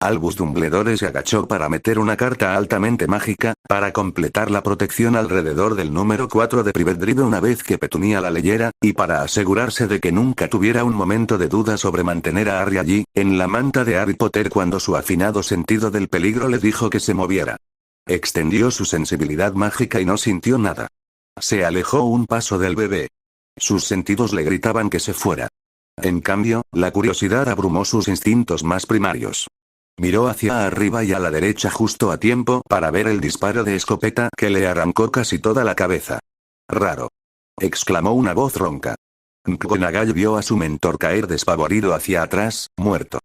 Albus Dumbledore se agachó para meter una carta altamente mágica, para completar la protección alrededor del número 4 de Private Drive una vez que Petunia la leyera, y para asegurarse de que nunca tuviera un momento de duda sobre mantener a Harry allí, en la manta de Harry Potter cuando su afinado sentido del peligro le dijo que se moviera. Extendió su sensibilidad mágica y no sintió nada. Se alejó un paso del bebé. Sus sentidos le gritaban que se fuera. En cambio, la curiosidad abrumó sus instintos más primarios. Miró hacia arriba y a la derecha justo a tiempo para ver el disparo de escopeta que le arrancó casi toda la cabeza. «Raro», exclamó una voz ronca. McGonagall vio a su mentor caer despavorido hacia atrás, muerto.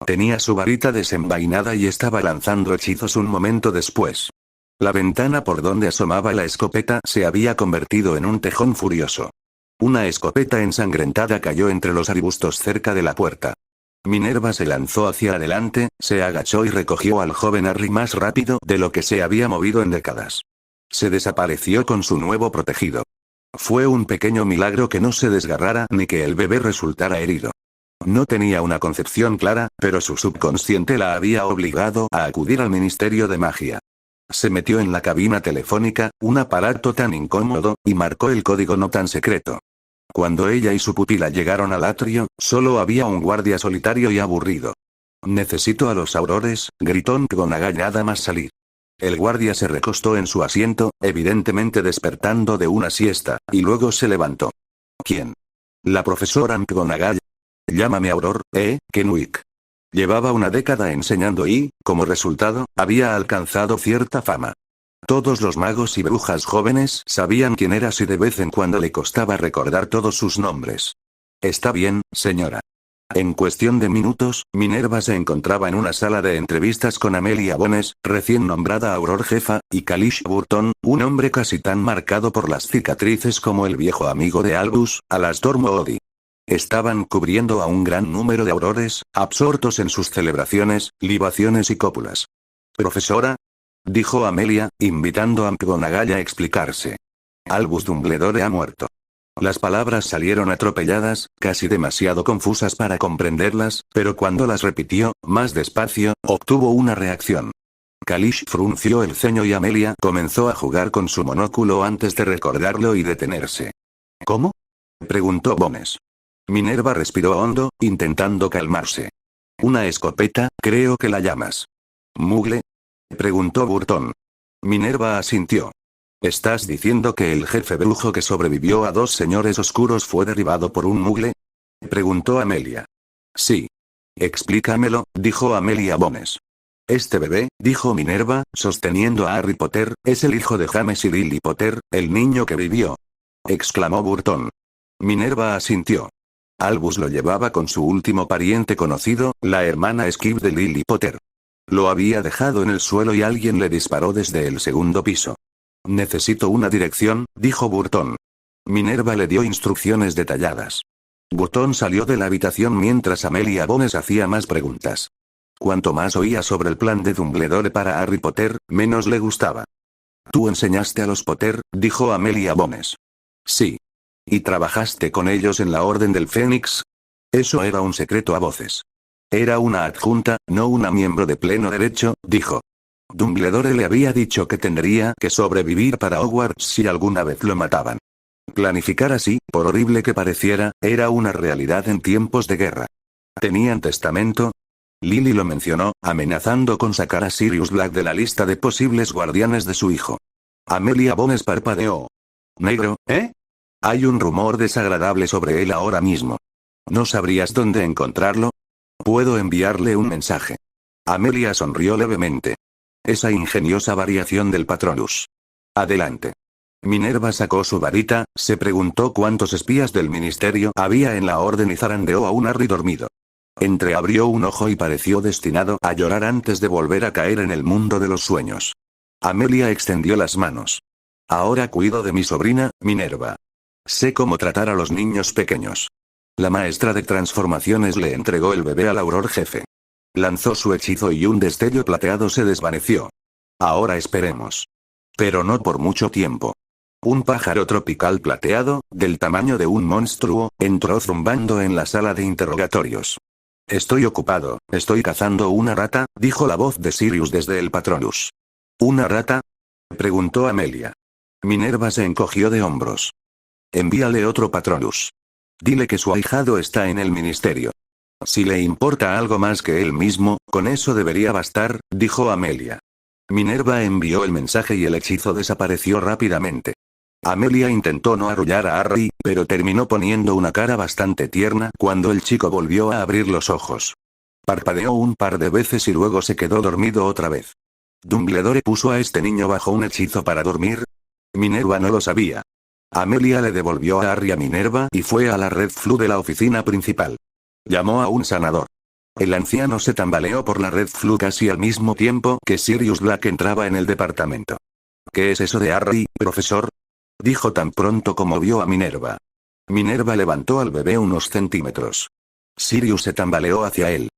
Tenía su varita desenvainada y estaba lanzando hechizos un momento después. La ventana por donde asomaba la escopeta se había convertido en un tejón furioso. Una escopeta ensangrentada cayó entre los arbustos cerca de la puerta. Minerva se lanzó hacia adelante, se agachó y recogió al joven Harry más rápido de lo que se había movido en décadas. Se desapareció con su nuevo protegido. Fue un pequeño milagro que no se desgarrara ni que el bebé resultara herido. No tenía una concepción clara, pero su subconsciente la había obligado a acudir al Ministerio de Magia. Se metió en la cabina telefónica, un aparato tan incómodo, y marcó el código no tan secreto. Cuando ella y su pupila llegaron al atrio, solo había un guardia solitario y aburrido. «Necesito a los aurores», gritó McGonagall nada más salir. El guardia se recostó en su asiento, evidentemente despertando de una siesta, y luego se levantó. «¿Quién?» «La profesora McGonagall». «Llámame Auror, Kenwick». Llevaba una década enseñando y, como resultado, había alcanzado cierta fama. Todos los magos y brujas jóvenes sabían quién era si de vez en cuando le costaba recordar todos sus nombres. «Está bien, señora». En cuestión de minutos, Minerva se encontraba en una sala de entrevistas con Amelia Bones, recién nombrada Auror jefa, y Kalish Burton, un hombre casi tan marcado por las cicatrices como el viejo amigo de Albus, Alastor Moody. Estaban cubriendo a un gran número de aurores, absortos en sus celebraciones, libaciones y cópulas. «Profesora», dijo Amelia, invitando a McGonagall a explicarse. «Albus Dumbledore ha muerto». Las palabras salieron atropelladas, casi demasiado confusas para comprenderlas, pero cuando las repitió, más despacio, obtuvo una reacción. Kalish frunció el ceño y Amelia comenzó a jugar con su monóculo antes de recordarlo y detenerse. «¿Cómo?», preguntó Bones. Minerva respiró hondo, intentando calmarse. «Una escopeta, creo que la llamas». «¿Mugle?», preguntó Burton. Minerva asintió. ¿Estás diciendo que el jefe brujo que sobrevivió a 2 señores oscuros fue derribado por un mugle?, preguntó Amelia. «Sí». «Explícamelo», dijo Amelia Bones. «Este bebé», dijo Minerva, sosteniendo a Harry Potter, «es el hijo de James y Lily Potter, el niño que vivió», exclamó Burton. Minerva asintió. Albus lo llevaba con su último pariente conocido, la hermana Skip de Lily Potter. Lo había dejado en el suelo y alguien le disparó desde el segundo piso. «Necesito una dirección», dijo Burton. Minerva le dio instrucciones detalladas. Burton salió de la habitación mientras Amelia Bones hacía más preguntas. Cuanto más oía sobre el plan de Dumbledore para Harry Potter, menos le gustaba. «¿Tú enseñaste a los Potter?», dijo Amelia Bones. «Sí». «¿Y trabajaste con ellos en la Orden del Fénix?». Eso era un secreto a voces. «Era una adjunta, no una miembro de pleno derecho», dijo. Dumbledore le había dicho que tendría que sobrevivir para Hogwarts si alguna vez lo mataban. Planificar así, por horrible que pareciera, era una realidad en tiempos de guerra. ¿Tenían testamento? Lily lo mencionó, amenazando con sacar a Sirius Black de la lista de posibles guardianes de su hijo. Amelia Bones parpadeó. «¿Negro, Hay un rumor desagradable sobre él ahora mismo. ¿No sabrías dónde encontrarlo? Puedo enviarle un mensaje». Amelia sonrió levemente. «Esa ingeniosa variación del Patronus. Adelante». Minerva sacó su varita, se preguntó cuántos espías del ministerio había en la orden y zarandeó a un Harry dormido. Entreabrió un ojo y pareció destinado a llorar antes de volver a caer en el mundo de los sueños. Amelia extendió las manos. «Ahora cuido de mi sobrina, Minerva. Sé cómo tratar a los niños pequeños». La maestra de transformaciones le entregó el bebé al Auror jefe. Lanzó su hechizo y un destello plateado se desvaneció. «Ahora esperemos». Pero no por mucho tiempo. Un pájaro tropical plateado, del tamaño de un monstruo, entró zumbando en la sala de interrogatorios. Estoy ocupado, estoy cazando una rata, dijo la voz de Sirius desde el Patronus. ¿Una rata? Preguntó Amelia. Minerva se encogió de hombros. Envíale otro Patronus. Dile que su ahijado está en el ministerio. Si le importa algo más que él mismo, con eso debería bastar, dijo Amelia. Minerva envió el mensaje y el hechizo desapareció rápidamente. Amelia intentó no arrullar a Harry, pero terminó poniendo una cara bastante tierna cuando el chico volvió a abrir los ojos. Parpadeó un par de veces y luego se quedó dormido otra vez. ¿Dumbledore puso a este niño bajo un hechizo para dormir? Minerva no lo sabía. Amelia le devolvió a Harry a Minerva y fue a la Red Flu de la oficina principal. Llamó a un sanador. El anciano se tambaleó por la Red Flu casi al mismo tiempo que Sirius Black entraba en el departamento. ¿Qué es eso de Harry, profesor? Dijo tan pronto como vio a Minerva. Minerva levantó al bebé unos centímetros. Sirius se tambaleó hacia él.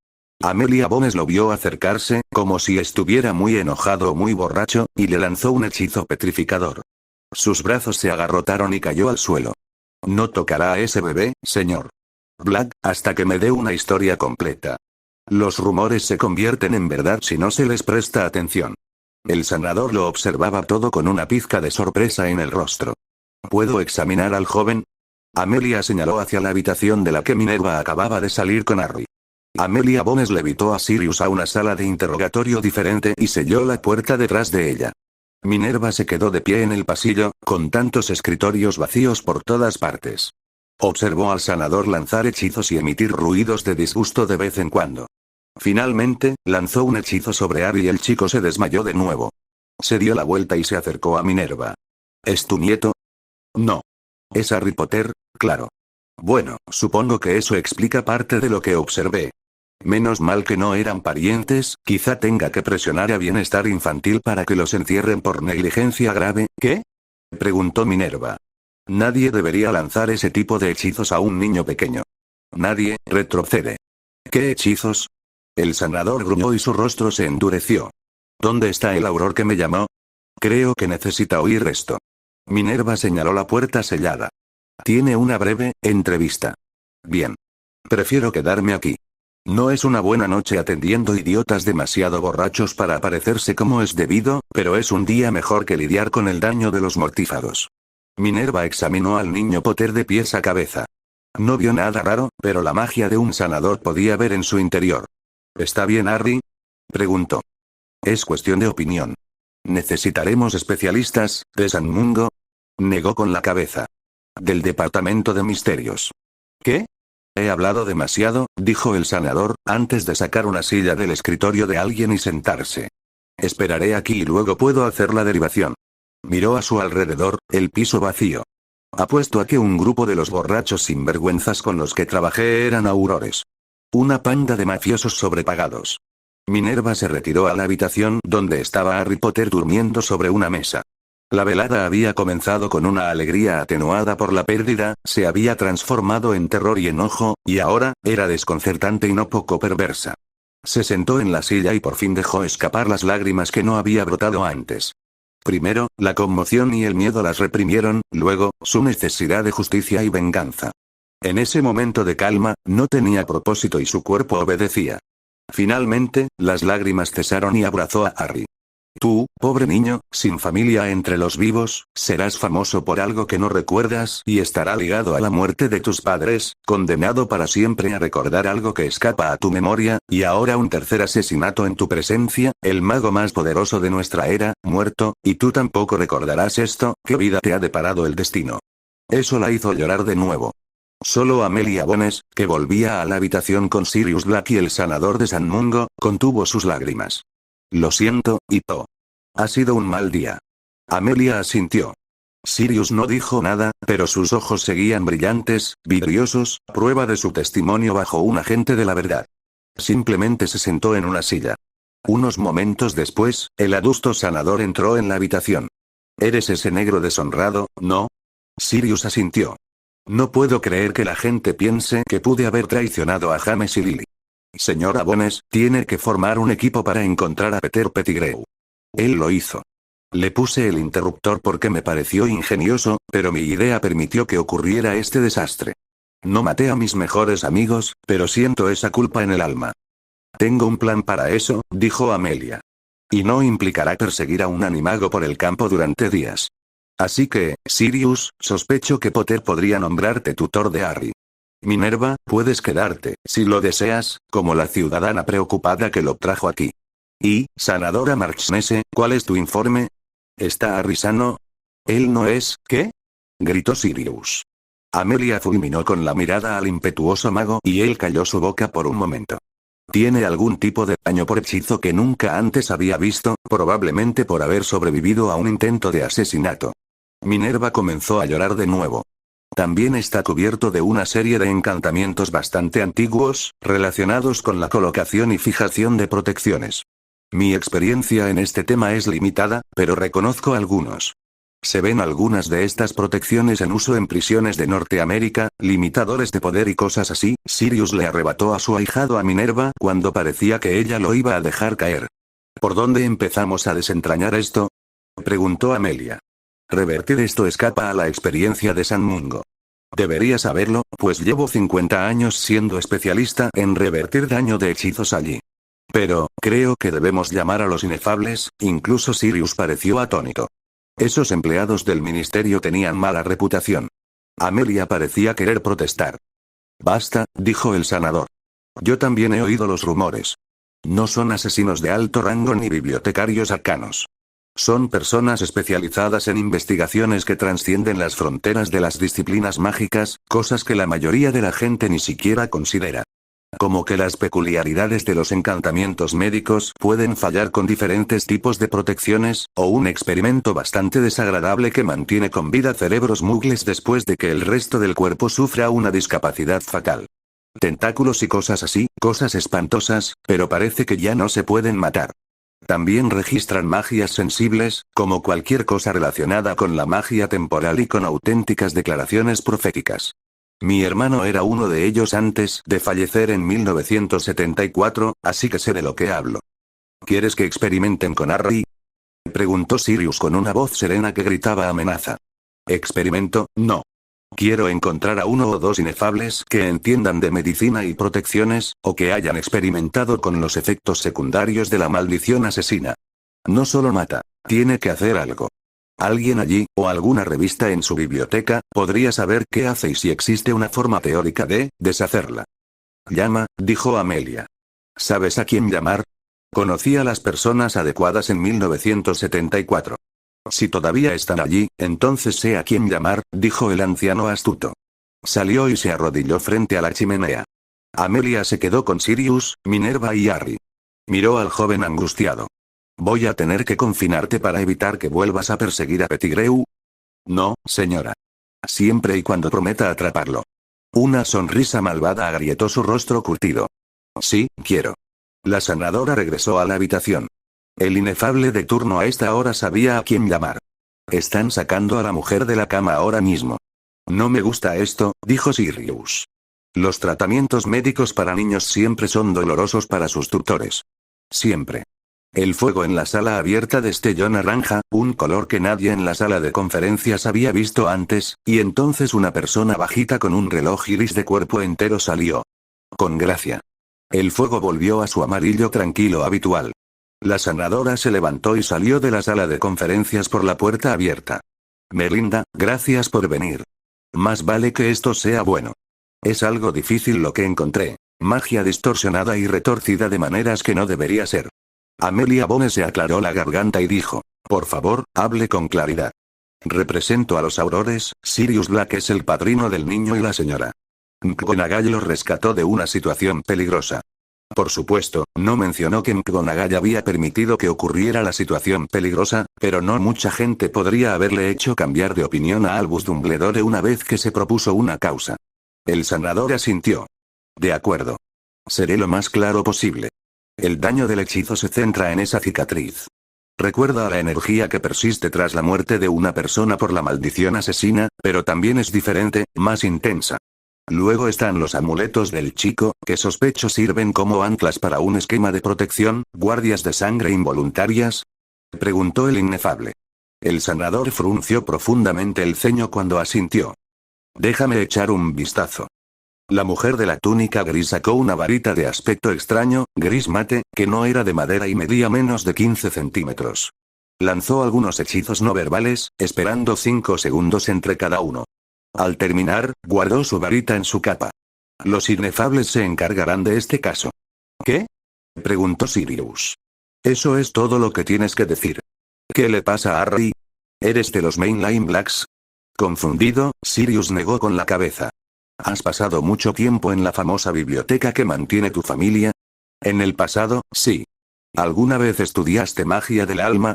Amelia Bones lo vio acercarse, como si estuviera muy enojado o muy borracho, y le lanzó un hechizo petrificador. Sus brazos se agarrotaron y cayó al suelo. No tocará a ese bebé, señor Black, hasta que me dé una historia completa. Los rumores se convierten en verdad si no se les presta atención. El sanador lo observaba todo con una pizca de sorpresa en el rostro. ¿Puedo examinar al joven? Amelia señaló hacia la habitación de la que Minerva acababa de salir con Harry. Amelia Bones levitó a Sirius a una sala de interrogatorio diferente y selló la puerta detrás de ella. Minerva se quedó de pie en el pasillo, con tantos escritorios vacíos por todas partes. Observó al sanador lanzar hechizos y emitir ruidos de disgusto de vez en cuando. Finalmente, lanzó un hechizo sobre Harry y el chico se desmayó de nuevo. Se dio la vuelta y se acercó a Minerva. ¿Es tu nieto? No. ¿Es Harry Potter? Claro. Bueno, supongo que eso explica parte de lo que observé. Menos mal que no eran parientes, quizá tenga que presionar a Bienestar Infantil para que los encierren por negligencia grave. ¿Qué? Preguntó Minerva. Nadie debería lanzar ese tipo de hechizos a un niño pequeño. Nadie, retrocede. ¿Qué hechizos? El sanador gruñó y su rostro se endureció. ¿Dónde está el auror que me llamó? Creo que necesita oír esto. Minerva señaló la puerta sellada. Tiene una breve entrevista. Bien. Prefiero quedarme aquí. No es una buena noche atendiendo idiotas demasiado borrachos para aparecerse como es debido, pero es un día mejor que lidiar con el daño de los mortífagos. Minerva examinó al niño Potter de pies a cabeza. No vio nada raro, pero la magia de un sanador podía ver en su interior. ¿Está bien, Harry? Preguntó. Es cuestión de opinión. ¿Necesitaremos especialistas, de San Mungo? Negó con la cabeza. Del Departamento de Misterios. ¿Qué? He hablado demasiado, dijo el sanador, antes de sacar una silla del escritorio de alguien y sentarse. Esperaré aquí y luego puedo hacer la derivación. Miró a su alrededor, el piso vacío. Apuesto a que un grupo de los borrachos sinvergüenzas con los que trabajé eran aurores. Una panda de mafiosos sobrepagados. Minerva se retiró a la habitación donde estaba Harry Potter durmiendo sobre una mesa. La velada había comenzado con una alegría atenuada por la pérdida, se había transformado en terror y enojo, y ahora, era desconcertante y no poco perversa. Se sentó en la silla y por fin dejó escapar las lágrimas que no había brotado antes. Primero, la conmoción y el miedo las reprimieron, luego, su necesidad de justicia y venganza. En ese momento de calma, no tenía propósito y su cuerpo obedecía. Finalmente, las lágrimas cesaron y abrazó a Harry. Tú, pobre niño, sin familia entre los vivos, serás famoso por algo que no recuerdas y estará ligado a la muerte de tus padres, condenado para siempre a recordar algo que escapa a tu memoria, y ahora un tercer asesinato en tu presencia, el mago más poderoso de nuestra era, muerto, y tú tampoco recordarás esto, ¿qué vida te ha deparado el destino? Eso la hizo llorar de nuevo. Solo Amelia Bones, que volvía a la habitación con Sirius Black y el sanador de San Mungo, contuvo sus lágrimas. Lo siento, Ito. Ha sido un mal día. Amelia asintió. Sirius no dijo nada, pero sus ojos seguían brillantes, vidriosos, prueba de su testimonio bajo un agente de la verdad. Simplemente se sentó en una silla. Unos momentos después, el adusto sanador entró en la habitación. ¿Eres ese negro deshonrado, no? Sirius asintió. No puedo creer que la gente piense que pude haber traicionado a James y Lily. Señora Bones, tiene que formar un equipo para encontrar a Peter Pettigrew. Él lo hizo. Le puse el interruptor porque me pareció ingenioso, pero mi idea permitió que ocurriera este desastre. No maté a mis mejores amigos, pero siento esa culpa en el alma. Tengo un plan para eso, dijo Amelia. Y no implicará perseguir a un animago por el campo durante días. Así que, Sirius, sospecho que Potter podría nombrarte tutor de Harry. Minerva, puedes quedarte, si lo deseas, como la ciudadana preocupada que lo trajo aquí. Y, Sanadora Marchese, ¿cuál es tu informe? ¿Está Harry sano? Él no es, ¿qué? Gritó Sirius. Amelia fulminó con la mirada al impetuoso mago y él calló su boca por un momento. Tiene algún tipo de daño por hechizo que nunca antes había visto, probablemente por haber sobrevivido a un intento de asesinato. Minerva comenzó a llorar de nuevo. También está cubierto de una serie de encantamientos bastante antiguos, relacionados con la colocación y fijación de protecciones. Mi experiencia en este tema es limitada, pero reconozco algunos. Se ven algunas de estas protecciones en uso en prisiones de Norteamérica, limitadores de poder y cosas así. Sirius le arrebató a su ahijado a Minerva cuando parecía que ella lo iba a dejar caer. ¿Por dónde empezamos a desentrañar esto? Preguntó Amelia. Revertir esto escapa a la experiencia de San Mungo. Debería saberlo, pues llevo 50 años siendo especialista en revertir daño de hechizos allí. Pero, creo que debemos llamar a los inefables, incluso Sirius pareció atónito. Esos empleados del ministerio tenían mala reputación. Amelia parecía querer protestar. Basta, dijo el sanador. Yo también he oído los rumores. No son asesinos de alto rango ni bibliotecarios arcanos. Son personas especializadas en investigaciones que trascienden las fronteras de las disciplinas mágicas, cosas que la mayoría de la gente ni siquiera considera. Como que las peculiaridades de los encantamientos médicos pueden fallar con diferentes tipos de protecciones, o un experimento bastante desagradable que mantiene con vida cerebros mugles después de que el resto del cuerpo sufra una discapacidad fatal. Tentáculos y cosas así, cosas espantosas, pero parece que ya no se pueden matar. También registran magias sensibles, como cualquier cosa relacionada con la magia temporal y con auténticas declaraciones proféticas. Mi hermano era uno de ellos antes de fallecer en 1974, así que sé de lo que hablo. ¿Quieres que experimenten con Harry? Preguntó Sirius con una voz serena que gritaba amenaza. ¿Experimento? No. Quiero encontrar a uno o dos inefables que entiendan de medicina y protecciones, o que hayan experimentado con los efectos secundarios de la maldición asesina. No solo mata, tiene que hacer algo. Alguien allí, o alguna revista en su biblioteca, podría saber qué hace y si existe una forma teórica de deshacerla. Llama, dijo Amelia. ¿Sabes a quién llamar? Conocí a las personas adecuadas en 1974. Si todavía están allí, entonces sé a quién llamar, dijo el anciano astuto. Salió y se arrodilló frente a la chimenea. Amelia se quedó con Sirius, Minerva y Harry. Miró al joven angustiado. ¿Voy a tener que confinarte para evitar que vuelvas a perseguir a Pettigrew? No, señora. Siempre y cuando prometa atraparlo. Una sonrisa malvada agrietó su rostro curtido. Sí, quiero. La sanadora regresó a la habitación. El inefable de turno a esta hora sabía a quién llamar. Están sacando a la mujer de la cama ahora mismo. No me gusta esto, dijo Sirius. Los tratamientos médicos para niños siempre son dolorosos para sus tutores. Siempre. El fuego en la sala abierta destelló naranja, un color que nadie en la sala de conferencias había visto antes, y entonces una persona bajita con un reloj iris de cuerpo entero salió. Con gracia. El fuego volvió a su amarillo tranquilo habitual. La sanadora se levantó y salió de la sala de conferencias por la puerta abierta. Melinda, gracias por venir. Más vale que esto sea bueno. Es algo difícil lo que encontré. Magia distorsionada y retorcida de maneras que no debería ser. Amelia Bone se aclaró la garganta y dijo, por favor, hable con claridad. Represento a los aurores, Sirius Black es el padrino del niño y la señora McGonagall lo rescató de una situación peligrosa. Por supuesto, no mencionó que McGonagall había permitido que ocurriera la situación peligrosa, pero no mucha gente podría haberle hecho cambiar de opinión a Albus Dumbledore una vez que se propuso una causa. El sanador asintió. De acuerdo. Seré lo más claro posible. El daño del hechizo se centra en esa cicatriz. Recuerda a la energía que persiste tras la muerte de una persona por la maldición asesina, pero también es diferente, más intensa. Luego están los amuletos del chico, que sospecho sirven como anclas para un esquema de protección, guardias de sangre involuntarias. Preguntó el inefable. El sanador frunció profundamente el ceño cuando asintió. Déjame echar un vistazo. La mujer de la túnica gris sacó una varita de aspecto extraño, gris mate, que no era de madera y medía menos de 15 centímetros. Lanzó algunos hechizos no verbales, esperando 5 segundos entre cada uno. Al terminar, guardó su varita en su capa. Los inefables se encargarán de este caso. ¿Qué? Preguntó Sirius. Eso es todo lo que tienes que decir. ¿Qué le pasa a Harry? ¿Eres de los Mainline Blacks? Confundido, Sirius negó con la cabeza. ¿Has pasado mucho tiempo en la famosa biblioteca que mantiene tu familia? En el pasado, sí. ¿Alguna vez estudiaste magia del alma?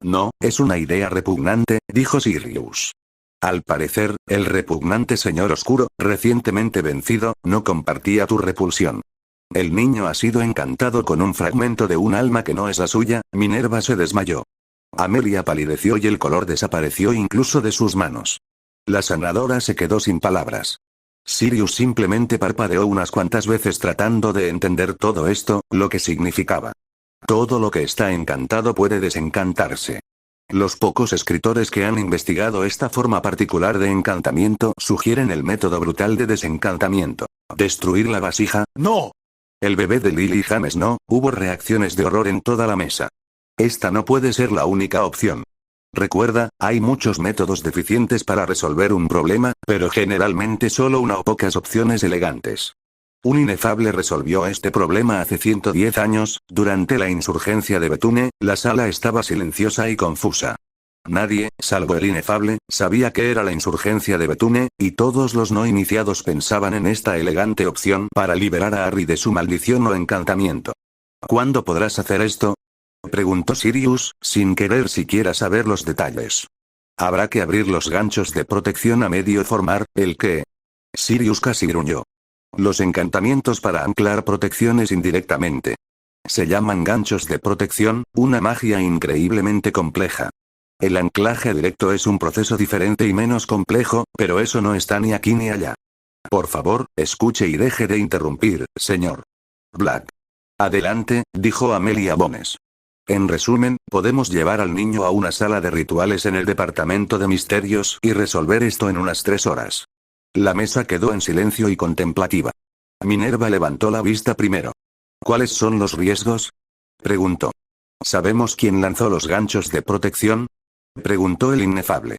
No, es una idea repugnante, dijo Sirius. Al parecer, el repugnante señor oscuro, recientemente vencido, no compartía tu repulsión. El niño ha sido encantado con un fragmento de un alma que no es la suya. Minerva se desmayó. Amelia palideció y el color desapareció incluso de sus manos. La sanadora se quedó sin palabras. Sirius simplemente parpadeó unas cuantas veces tratando de entender todo esto, lo que significaba. Todo lo que está encantado puede desencantarse. Los pocos escritores que han investigado esta forma particular de encantamiento sugieren el método brutal de desencantamiento. Destruir la vasija. ¡No! El bebé de Lily James no. Hubo reacciones de horror en toda la mesa. Esta no puede ser la única opción. Recuerda, hay muchos métodos deficientes para resolver un problema, pero generalmente solo una o pocas opciones elegantes. Un inefable resolvió este problema hace 110 años, durante la insurgencia de Bethune. La sala estaba silenciosa y confusa. Nadie, salvo el inefable, sabía qué era la insurgencia de Bethune, y todos los no iniciados pensaban en esta elegante opción para liberar a Harry de su maldición o encantamiento. ¿Cuándo podrás hacer esto? Preguntó Sirius, sin querer siquiera saber los detalles. Habrá que abrir los ganchos de protección a medio formar. ¿El qué? Sirius casi gruñó. Los encantamientos para anclar protecciones indirectamente. Se llaman ganchos de protección, una magia increíblemente compleja. El anclaje directo es un proceso diferente y menos complejo, pero eso no está ni aquí ni allá. Por favor, escuche y deje de interrumpir, señor Black. Adelante, dijo Amelia Bones. En resumen, podemos llevar al niño a una sala de rituales en el departamento de misterios y resolver esto en unas 3 horas. La mesa quedó en silencio y contemplativa. Minerva levantó la vista primero. ¿Cuáles son los riesgos? Preguntó. ¿Sabemos quién lanzó los ganchos de protección? Preguntó el inefable.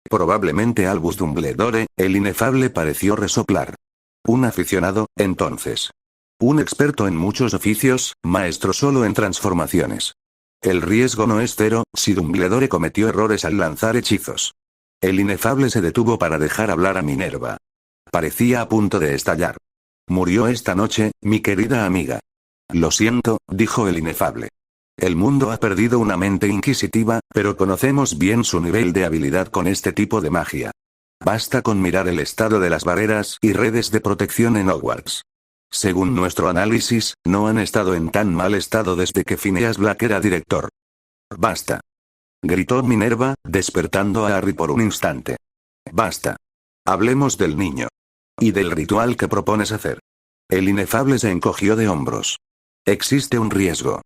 Probablemente Albus Dumbledore. El inefable pareció resoplar. Un aficionado, entonces. Un experto en muchos oficios, maestro solo en transformaciones. El riesgo no es cero, si Dumbledore cometió errores al lanzar hechizos. El inefable se detuvo para dejar hablar a Minerva. Parecía a punto de estallar. Murió esta noche, mi querida amiga. Lo siento, dijo el inefable. El mundo ha perdido una mente inquisitiva, pero conocemos bien su nivel de habilidad con este tipo de magia. Basta con mirar el estado de las barreras y redes de protección en Hogwarts. Según nuestro análisis, no han estado en tan mal estado desde que Phineas Black era director. Basta. Gritó Minerva, despertando a Harry por un instante. Basta. Hablemos del niño. Y del ritual que propones hacer. El inefable se encogió de hombros. Existe un riesgo.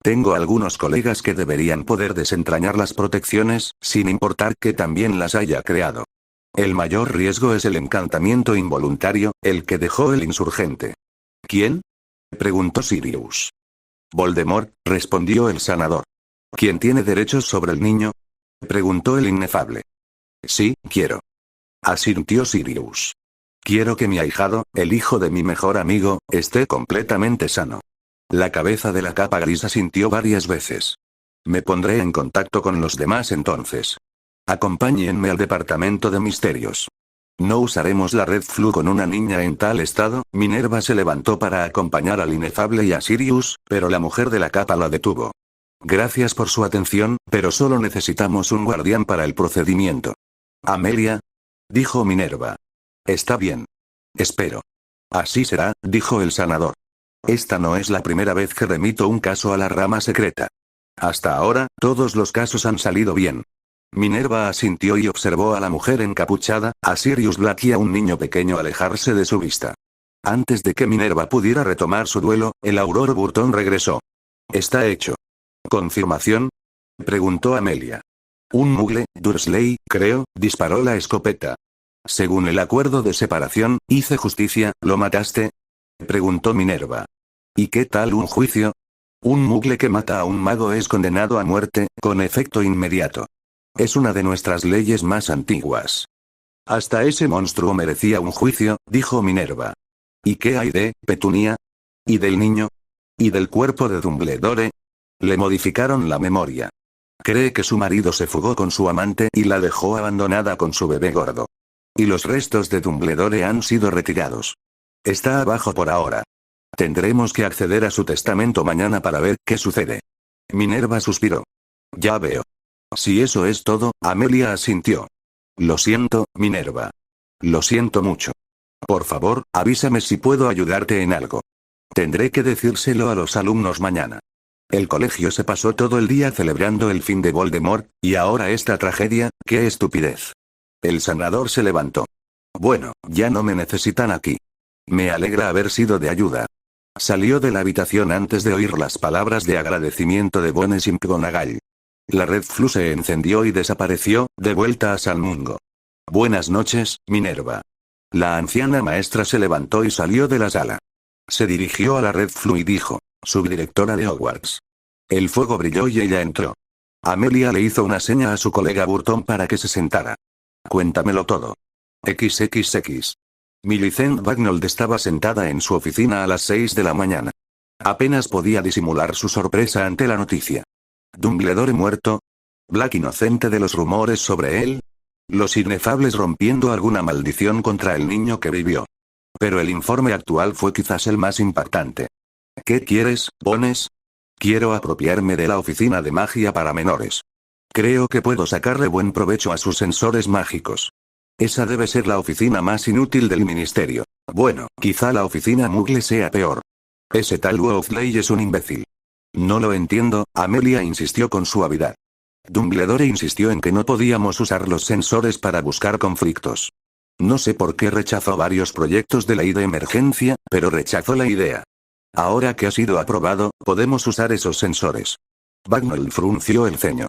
Tengo algunos colegas que deberían poder desentrañar las protecciones, sin importar que también las haya creado. El mayor riesgo es el encantamiento involuntario, el que dejó el insurgente. ¿Quién? Preguntó Sirius. Voldemort, respondió el sanador. ¿Quién tiene derechos sobre el niño? Preguntó el inefable. Sí, quiero. Asintió Sirius. Quiero que mi ahijado, el hijo de mi mejor amigo, esté completamente sano. La cabeza de la capa gris asintió varias veces. Me pondré en contacto con los demás entonces. Acompáñenme al departamento de misterios. No usaremos la red Flu con una niña en tal estado. Minerva se levantó para acompañar al inefable y a Sirius, pero la mujer de la capa la detuvo. Gracias por su atención, pero solo necesitamos un guardián para el procedimiento. Amelia, dijo Minerva. Está bien. Espero. Así será, dijo el sanador. Esta no es la primera vez que remito un caso a la rama secreta. Hasta ahora, todos los casos han salido bien. Minerva asintió y observó a la mujer encapuchada, a Sirius Black y a un niño pequeño alejarse de su vista. Antes de que Minerva pudiera retomar su duelo, el Auror Burton regresó. Está hecho. ¿Confirmación? Preguntó Amelia. Un mugle, Dursley, creo, disparó la escopeta. Según el acuerdo de separación, hice justicia, ¿lo mataste? Preguntó Minerva. ¿Y qué tal un juicio? Un mugle que mata a un mago es condenado a muerte, con efecto inmediato. Es una de nuestras leyes más antiguas. Hasta ese monstruo merecía un juicio, dijo Minerva. ¿Y qué hay de Petunia? ¿Y del niño? ¿Y del cuerpo de Dumbledore? Le modificaron la memoria. Cree que su marido se fugó con su amante y la dejó abandonada con su bebé gordo. Y los restos de Dumbledore han sido retirados. Está abajo por ahora. Tendremos que acceder a su testamento mañana para ver qué sucede. Minerva suspiró. Ya veo. Si eso es todo, Amelia asintió. Lo siento, Minerva. Lo siento mucho. Por favor, avísame si puedo ayudarte en algo. Tendré que decírselo a los alumnos mañana. El colegio se pasó todo el día celebrando el fin de Voldemort, y ahora esta tragedia, ¡qué estupidez! El sanador se levantó. Bueno, ya no me necesitan aquí. Me alegra haber sido de ayuda. Salió de la habitación antes de oír las palabras de agradecimiento de Bones y McGonagall. La Red Flu se encendió y desapareció, de vuelta a San Mungo. Buenas noches, Minerva. La anciana maestra se levantó y salió de la sala. Se dirigió a la Red Flu y dijo, subdirectora de Hogwarts. El fuego brilló y ella entró. Amelia le hizo una seña a su colega Burton para que se sentara. Cuéntamelo todo. XXX. Millicent Bagnold estaba sentada en su oficina a las 6 de la mañana. Apenas podía disimular su sorpresa ante la noticia. ¿Dumbledore muerto? ¿Black inocente de los rumores sobre él? Los inefables rompiendo alguna maldición contra el niño que vivió. Pero el informe actual fue quizás el más impactante. ¿Qué quieres, Bones? Quiero apropiarme de la oficina de magia para menores. Creo que puedo sacarle buen provecho a sus sensores mágicos. Esa debe ser la oficina más inútil del ministerio. Bueno, quizá la oficina Muggle sea peor. Ese tal Weasley es un imbécil. No lo entiendo, Amelia insistió con suavidad. Dumbledore insistió en que no podíamos usar los sensores para buscar conflictos. No sé por qué rechazó varios proyectos de ley de emergencia, pero rechazó la idea. Ahora que ha sido aprobado, podemos usar esos sensores. Bagnold frunció el ceño.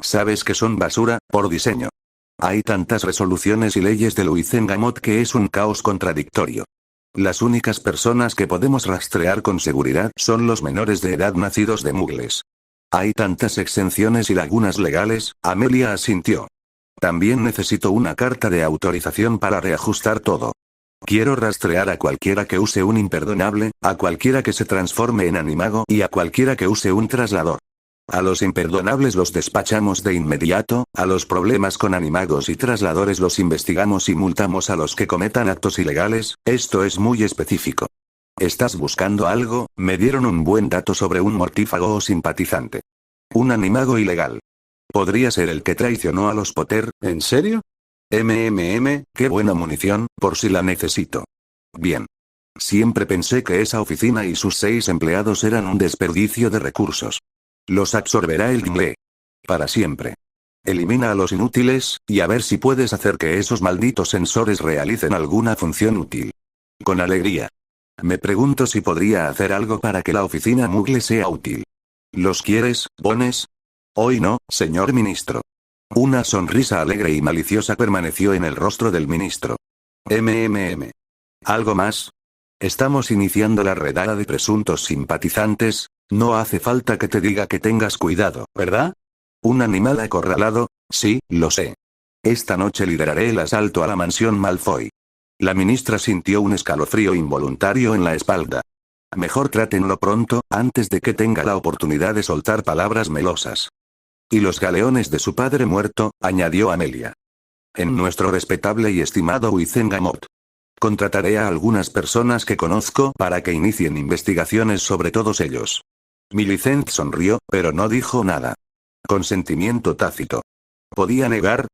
Sabes que son basura, por diseño. Hay tantas resoluciones y leyes de Luizengamot que es un caos contradictorio. Las únicas personas que podemos rastrear con seguridad son los menores de edad nacidos de muggles. Hay tantas exenciones y lagunas legales, Amelia asintió. También necesito una carta de autorización para reajustar todo. Quiero rastrear a cualquiera que use un imperdonable, a cualquiera que se transforme en animago y a cualquiera que use un traslador. A los imperdonables los despachamos de inmediato, a los problemas con animagos y trasladores los investigamos y multamos a los que cometan actos ilegales, esto es muy específico. ¿Estás buscando algo? Me dieron un buen dato sobre un mortífago o simpatizante. Un animago ilegal. Podría ser el que traicionó a los Potter, ¿en serio? Qué buena munición, por si la necesito. Bien. Siempre pensé que esa oficina y sus 6 empleados eran un desperdicio de recursos. Los absorberá el Dingle. Para siempre. Elimina a los inútiles, y a ver si puedes hacer que esos malditos sensores realicen alguna función útil. Con alegría. Me pregunto si podría hacer algo para que la oficina Muggle sea útil. ¿Los quieres, Bones? Hoy no, señor ministro. Una sonrisa alegre y maliciosa permaneció en el rostro del ministro. ¿Algo más? Estamos iniciando la redada de presuntos simpatizantes. No hace falta que te diga que tengas cuidado, ¿verdad? ¿Un animal acorralado? Sí, lo sé. Esta noche lideraré el asalto a la mansión Malfoy. La ministra sintió un escalofrío involuntario en la espalda. Mejor trátenlo pronto, antes de que tenga la oportunidad de soltar palabras melosas. Y los galeones de su padre muerto, añadió Amelia. En nuestro respetable y estimado Wizengamot. Contrataré a algunas personas que conozco para que inicien investigaciones sobre todos ellos. Millicent sonrió, pero no dijo nada. Consentimiento tácito. Podía negar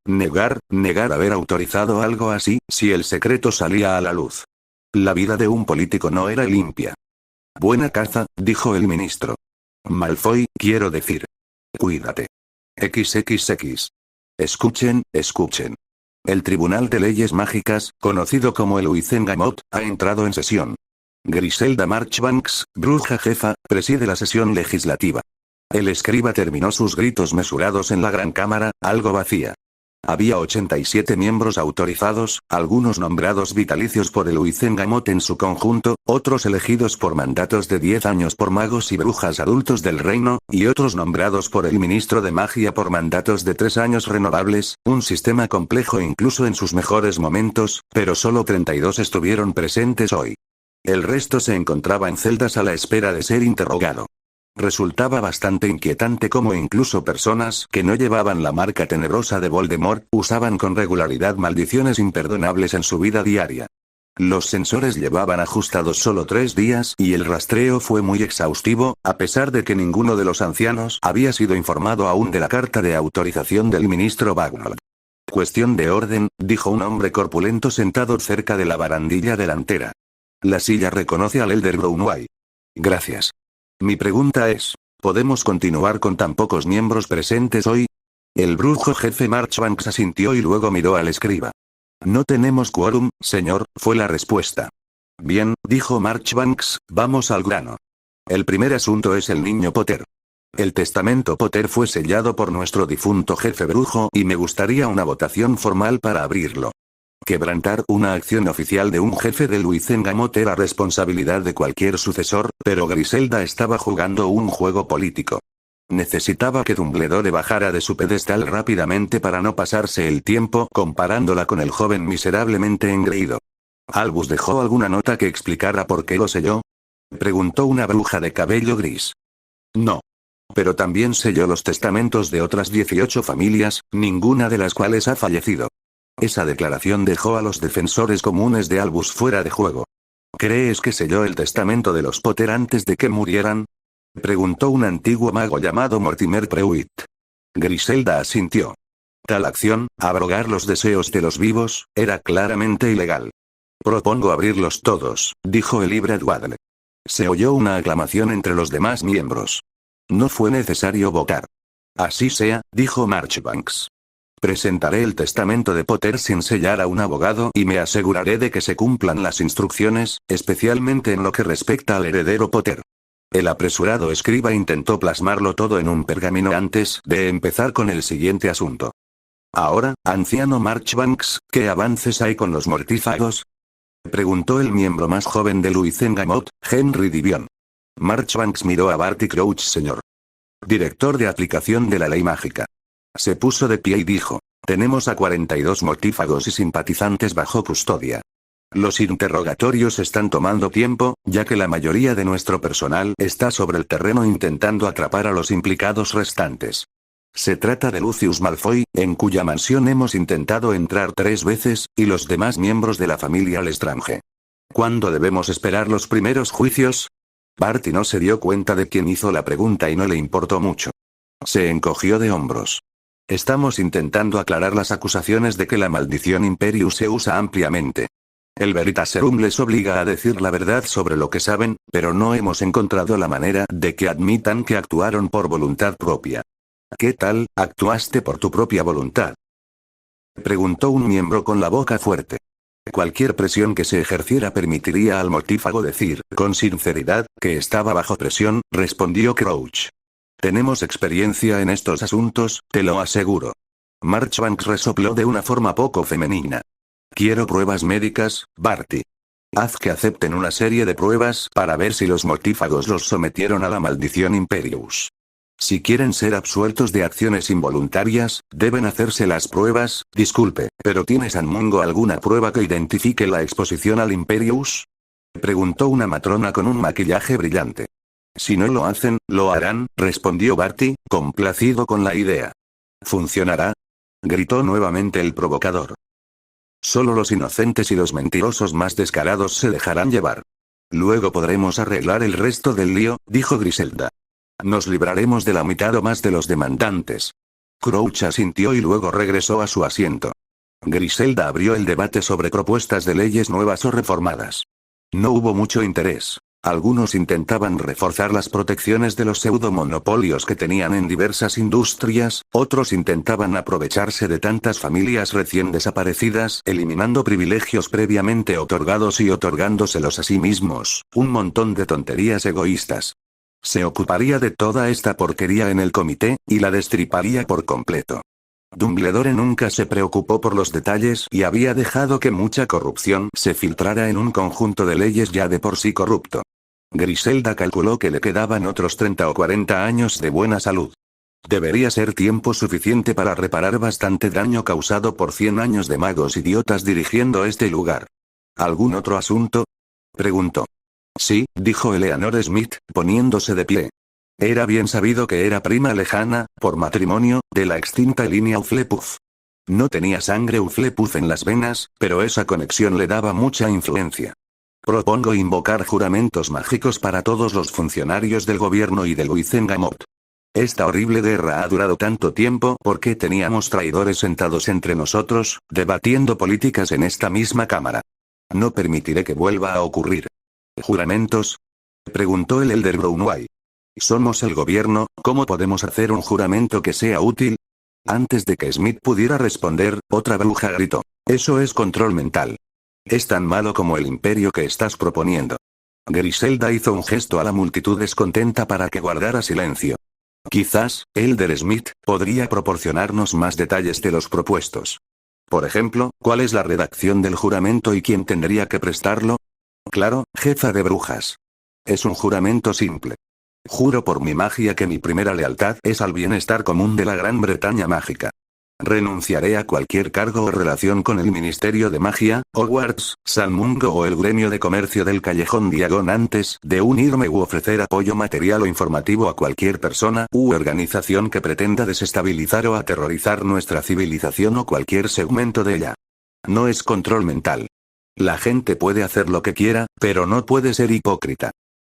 haber autorizado algo así, si el secreto salía a la luz. La vida de un político no era limpia. Buena caza, dijo el ministro. Malfoy, quiero decir. Cuídate. XXX. Escuchen. El Tribunal de Leyes Mágicas, conocido como el Wizengamot, ha entrado en sesión. Griselda Marchbanks, bruja jefa, preside la sesión legislativa. El escriba terminó sus gritos mesurados en la gran cámara, algo vacía. Había 87 miembros autorizados, algunos nombrados vitalicios por el Uizengamot en su conjunto, otros elegidos por mandatos de 10 años por magos y brujas adultos del reino, y otros nombrados por el ministro de magia por mandatos de 3 años renovables, un sistema complejo incluso en sus mejores momentos, pero solo 32 estuvieron presentes hoy. El resto se encontraba en celdas a la espera de ser interrogado. Resultaba bastante inquietante cómo incluso personas que no llevaban la marca tenebrosa de Voldemort, usaban con regularidad maldiciones imperdonables en su vida diaria. Los sensores llevaban ajustados solo 3 días y el rastreo fue muy exhaustivo, a pesar de que ninguno de los ancianos había sido informado aún de la carta de autorización del ministro Bagnold. Cuestión de orden, dijo un hombre corpulento sentado cerca de la barandilla delantera. La silla reconoce al Elder Brownway. Gracias. Mi pregunta es, ¿podemos continuar con tan pocos miembros presentes hoy? El brujo jefe Marchbanks asintió y luego miró al escriba. No tenemos quórum, señor, fue la respuesta. Bien, dijo Marchbanks, vamos al grano. El primer asunto es el niño Potter. El testamento Potter fue sellado por nuestro difunto jefe brujo y me gustaría una votación formal para abrirlo. Quebrantar una acción oficial de un jefe del Uizengamot era responsabilidad de cualquier sucesor, pero Griselda estaba jugando un juego político. Necesitaba que Dumbledore bajara de su pedestal rápidamente para no pasarse el tiempo comparándola con el joven miserablemente engreído. ¿Albus dejó alguna nota que explicara por qué lo selló? Preguntó una bruja de cabello gris. No. Pero también selló los testamentos de otras 18 familias, ninguna de las cuales ha fallecido. Esa declaración dejó a los defensores comunes de Albus fuera de juego. ¿Crees que selló el testamento de los Potter antes de que murieran? Preguntó un antiguo mago llamado Mortimer Prewitt. Griselda asintió. Tal acción, abrogar los deseos de los vivos, era claramente ilegal. Propongo abrirlos todos, dijo el Híbrido Waddle. Se oyó una aclamación entre los demás miembros. No fue necesario votar. Así sea, dijo Marchbanks. Presentaré el testamento de Potter sin sellar a un abogado y me aseguraré de que se cumplan las instrucciones, especialmente en lo que respecta al heredero Potter. El apresurado escriba intentó plasmarlo todo en un pergamino antes de empezar con el siguiente asunto. Ahora, anciano Marchbanks, ¿qué avances hay con los mortífagos? Preguntó el miembro más joven de Uizengamot, Henry Divion. Marchbanks miró a Barty Crouch, señor. Director de aplicación de la ley mágica. Se puso de pie y dijo, tenemos a 42 mortífagos y simpatizantes bajo custodia. Los interrogatorios están tomando tiempo, ya que la mayoría de nuestro personal está sobre el terreno intentando atrapar a los implicados restantes. Se trata de Lucius Malfoy, en cuya mansión hemos intentado entrar 3 veces, y los demás miembros de la familia Lestrange. ¿Cuándo debemos esperar los primeros juicios? Barty no se dio cuenta de quién hizo la pregunta y no le importó mucho. Se encogió de hombros. Estamos intentando aclarar las acusaciones de que la maldición Imperius se usa ampliamente. El Veritaserum les obliga a decir la verdad sobre lo que saben, pero no hemos encontrado la manera de que admitan que actuaron por voluntad propia. ¿Qué tal, actuaste por tu propia voluntad? Preguntó un miembro con la boca fuerte. Cualquier presión que se ejerciera permitiría al mortífago decir, con sinceridad, que estaba bajo presión, respondió Crouch. Tenemos experiencia en estos asuntos, te lo aseguro. Marchbanks resopló de una forma poco femenina. Quiero pruebas médicas, Barty. Haz que acepten una serie de pruebas para ver si los mortífagos los sometieron a la maldición Imperius. Si quieren ser absueltos de acciones involuntarias, deben hacerse las pruebas. Disculpe, ¿pero tiene San Mungo alguna prueba que identifique la exposición al Imperius? Preguntó una matrona con un maquillaje brillante. Si no lo hacen, lo harán, respondió Barty, complacido con la idea. ¿Funcionará? Gritó nuevamente el provocador. Solo los inocentes y los mentirosos más descarados se dejarán llevar. Luego podremos arreglar el resto del lío, dijo Griselda. Nos libraremos de la mitad o más de los demandantes. Crouch asintió y luego regresó a su asiento. Griselda abrió el debate sobre propuestas de leyes nuevas o reformadas. No hubo mucho interés. Algunos intentaban reforzar las protecciones de los pseudomonopolios que tenían en diversas industrias, otros intentaban aprovecharse de tantas familias recién desaparecidas, eliminando privilegios previamente otorgados y otorgándoselos a sí mismos, un montón de tonterías egoístas. Se ocuparía de toda esta porquería en el comité, y la destriparía por completo. Dumbledore nunca se preocupó por los detalles y había dejado que mucha corrupción se filtrara en un conjunto de leyes ya de por sí corrupto. Griselda calculó que le quedaban otros 30 o 40 años de buena salud. Debería ser tiempo suficiente para reparar bastante daño causado por 100 años de magos idiotas dirigiendo este lugar. ¿Algún otro asunto?, preguntó. Sí, dijo Eleanor Smith, poniéndose de pie. Era bien sabido que era prima lejana, por matrimonio, de la extinta línea Hufflepuff. No tenía sangre Hufflepuff en las venas, pero esa conexión le daba mucha influencia. Propongo invocar juramentos mágicos para todos los funcionarios del gobierno y de Wizengamot. Esta horrible guerra ha durado tanto tiempo porque teníamos traidores sentados entre nosotros, debatiendo políticas en esta misma cámara. No permitiré que vuelva a ocurrir. ¿Juramentos?, preguntó el Elder Brownway. Somos el gobierno, ¿cómo podemos hacer un juramento que sea útil? Antes de que Smith pudiera responder, otra bruja gritó. Eso es control mental. Es tan malo como el imperio que estás proponiendo. Griselda hizo un gesto a la multitud descontenta para que guardara silencio. Quizás, Elder Smith, podría proporcionarnos más detalles de los propuestos. Por ejemplo, ¿cuál es la redacción del juramento y quién tendría que prestarlo? Claro, jefa de brujas. Es un juramento simple. Juro por mi magia que mi primera lealtad es al bienestar común de la Gran Bretaña mágica. Renunciaré a cualquier cargo o relación con el Ministerio de Magia, Hogwarts, San Mungo o el Gremio de Comercio del Callejón Diagon antes de unirme u ofrecer apoyo material o informativo a cualquier persona u organización que pretenda desestabilizar o aterrorizar nuestra civilización o cualquier segmento de ella. No es control mental. La gente puede hacer lo que quiera, pero no puede ser hipócrita.